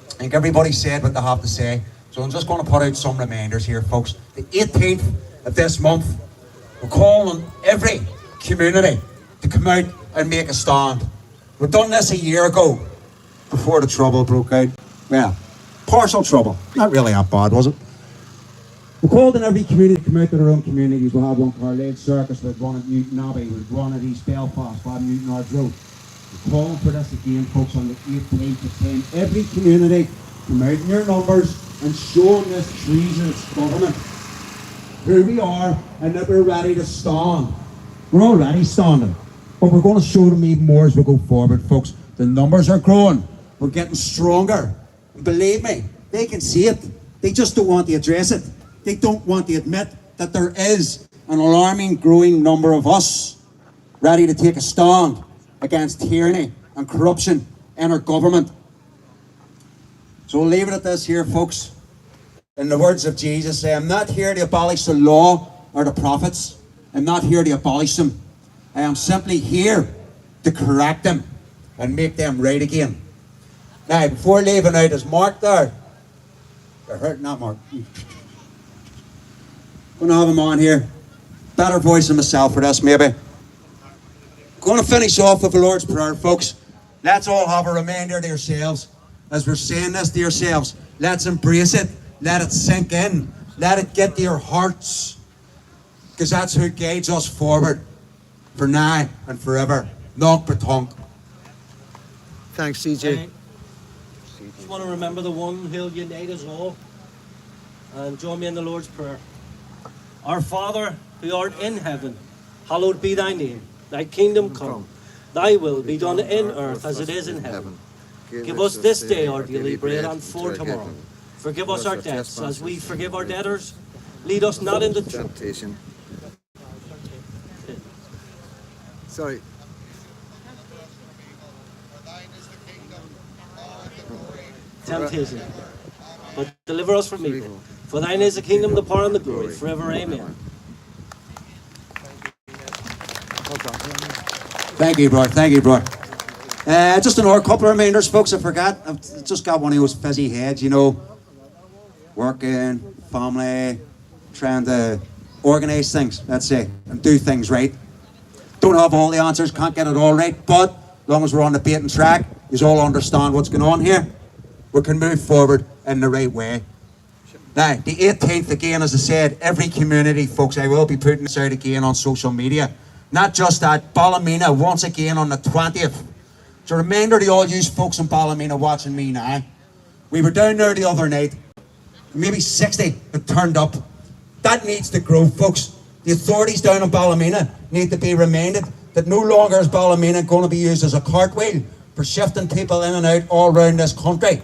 I think everybody said what they have to say. So I'm just going to put out some reminders here, folks. The 18th of this month, we're calling on every community to come out and make a stand. We've done this a year ago, before the trouble broke out. Well, partial trouble. Not really that bad, was it? We called on every community to come out to their own communities. We'll have one for our Lake Circus, we've one at Newton Abbey, we've one at East Belfast, one at Newton Ards Road. We're calling for this again, folks, on the 18th of 10. Every community, come out in your numbers and show them this treasonous government who we are and that we're ready to stand. We're already standing, but we're going to show them even more as we go forward, folks. The numbers are growing. We're getting stronger. And believe me, they can see it. They just don't want to address it. They don't want to admit that there is an alarming growing number of us ready to take a stand against tyranny and corruption in our government. So we'll leave it at this here, folks. In the words of Jesus, I am not here to abolish the law or the prophets. I'm not here to abolish them. I am simply here to correct them and make them right again. Now, before leaving out, is Mark there? You're hurting, not Mark. Gonna have him on here. Better voice than myself for this, maybe. Going to finish off with the Lord's Prayer, folks. Let's all have a reminder to yourselves as we're saying this to yourselves. Let's embrace it. Let it sink in. Let it get to your hearts. Because that's who guides us forward for now and forever. Knock Batonk. Thanks, CJ. Just want to remember the one who'll unite us all. And join me in the Lord's Prayer. Our Father, who art in heaven, hallowed be thy name. Thy kingdom come. Thy will be done in earth as it is in heaven. Give us this day our daily bread, and for tomorrow. Forgive us our debts as we forgive our debtors. Lead us not into Temptation. Sorry. temptation, but deliver us from evil. For thine is the kingdom, the power, and the glory, forever. Amen. Thank you, bro. Thank you, bro. Just another couple of reminders, folks. I forgot. I've just got one of those fizzy heads, you know. Working, family, trying to organise things, let's say, and do things right. Don't have all the answers, can't get it all right, but as long as we're on the beaten track, you all understand what's going on here. We can move forward in the right way. Now, the 18th, again, as I said, every community, folks, I will be putting this out again on social media. Not just that, Ballymena, once again on the 20th. It's a reminder to all you folks in Ballymena watching me now. We were down there the other night, maybe 60 that turned up. That needs to grow, folks. The authorities down in Ballymena need to be reminded that no longer is Ballymena going to be used as a cartwheel for shifting people in and out all around this country.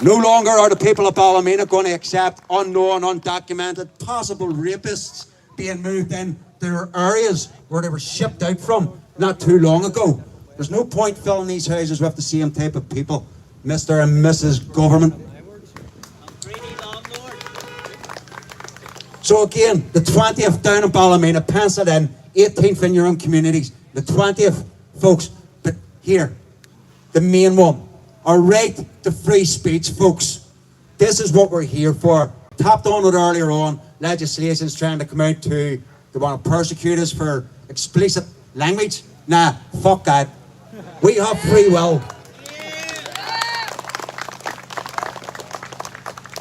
No longer are the people of Ballymena going to accept unknown, undocumented, possible rapists being moved in their areas where they were shipped out from not too long ago. There's no point filling these houses with the same type of people, Mr. and Mrs. Government. So again, the 20th down in Ballymena, pencil it in, 18th in your own communities, the 20th, folks, but here, the main one. Our right to free speech, folks. This is what we're here for. Tapped on it earlier on. Legislation's trying to come out to, they want to persecute us for explicit language. Nah, fuck that. We have free will.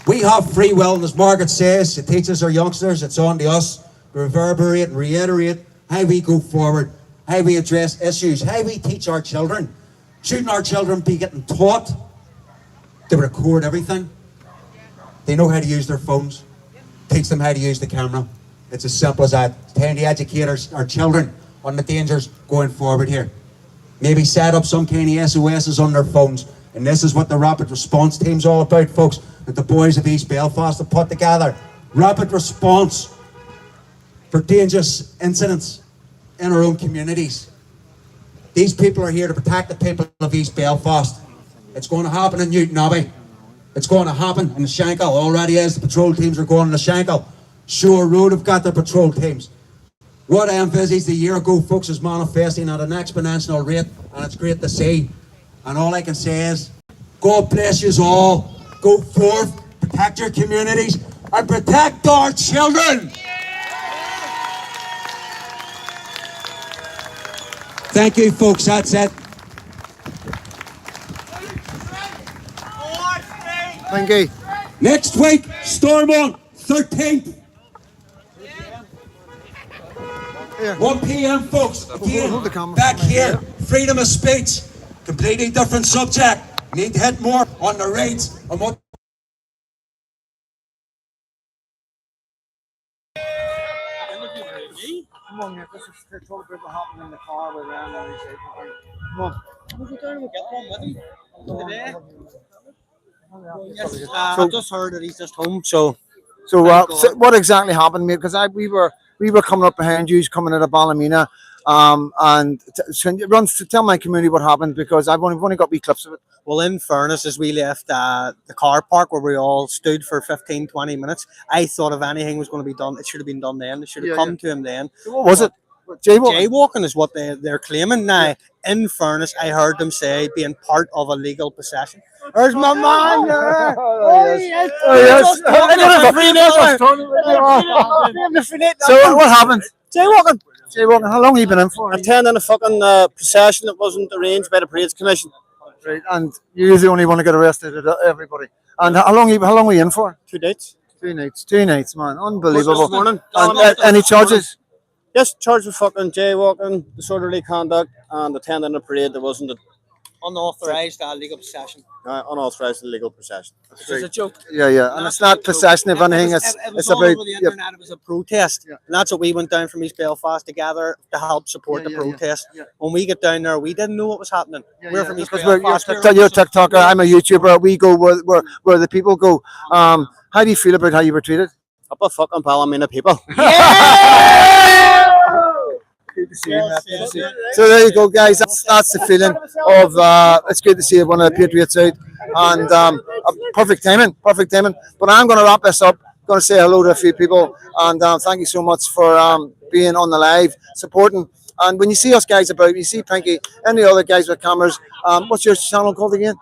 We have free will, and as Margaret says, it teaches our youngsters, it's on to us to reverberate and reiterate how we go forward, how we address issues, how we teach our children. Shouldn't our children be getting taught to record everything? They know how to use their phones. Teach them how to use the camera. It's as simple as that. It's time to educate our children on the dangers going forward here. Maybe set up some kind of SOSs on their phones. And this is what the rapid response team's all about, folks, that the boys of East Belfast have put together. Rapid response for dangerous incidents in our own communities. These people are here to protect the people of East Belfast. It's going to happen in Newton Abbey. It's going to happen in the Shankill. Already is. The patrol teams are going in the Shankill. Shore Road have got their patrol teams. What I envisaged a year ago, folks, is manifesting at an exponential rate, and it's great to see. And all I can say is, God bless you all. Go forth, protect your communities, and protect our children. Thank you, folks. That's it. Thank you. Next week, stormount, 13th. 1 p.m, folks. Again, Hold the camera. back here. Freedom of speech. Completely different subject. Need to hit more on the rates and what. Come on, Nick, let's just talk about what happened in the car with Ram and come on. We'll go down and get one with him today. I just heard that he's just home, so. So, what exactly happened, mate? Because we were coming up behind you, coming out of Ballymena, and tell my community what happened, because I've only got wee clips of it. Well, in fairness, as we left the car park where we all stood for 15-20 minutes, I thought if anything was going to be done, it should have been done then. It should have come to him then. What was it? Jaywalking is what they're claiming. Now, in fairness, I heard them say being part of a legal possession. There's my man there. Oh, yes. So what happened? Jaywalking. Jaywalking. How long have you been in for? Attending a fucking procession that wasn't arranged by the Parades Commission. Right, and you usually only want to get arrested, everybody. And how long were you in for? 2 days. 2 nights, man. Unbelievable. This morning. And any charges? Yes, charged with fucking jaywalking, disorderly conduct, and attending a parade that wasn't Unauthorised illegal possession. unauthorised illegal procession. Which is a joke. Yeah. And it's not possession of anything. It It's was about. all over the Yeah. internet. It was a protest. And that's what we went down from East Belfast together to help support the protest. When we get down there, we didn't know what was happening. We're from East Because Belfast. you're a TikToker. I'm a YouTuber. We go where the people go. How do you feel about how you were treated? Up a fucking Ballymena people. Good to see you, man. Good to see you. So there you go, guys. That's the feeling of. It's good to see one of the Patriots out, and perfect timing. But I'm going to wrap this up. Going to say hello to a few people, and thank you so much for being on the live, supporting. And when you see us guys about, you see Pinky and the other guys with cameras. What's your channel called again?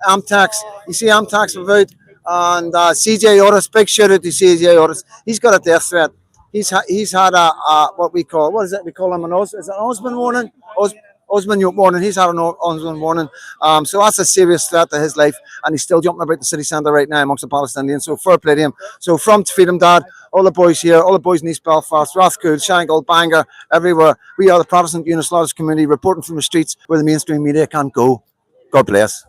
Amtax. You see Amtax about, and CJ Otis. Big shout out to CJ Otis. He's got a death threat. He's had a what is it? We call him is it an husband warning? Husband warning. He's had an husband warning. So that's a serious threat to his life, and he's still jumping about the city centre right now amongst the Palestinians. So fair play to him. So from Freedom Dad, all the boys here, all the boys in East Belfast, Rathcoole, Shankill, Bangor, everywhere. We are the Protestant Unislaughters community reporting from the streets where the mainstream media can't go. God bless.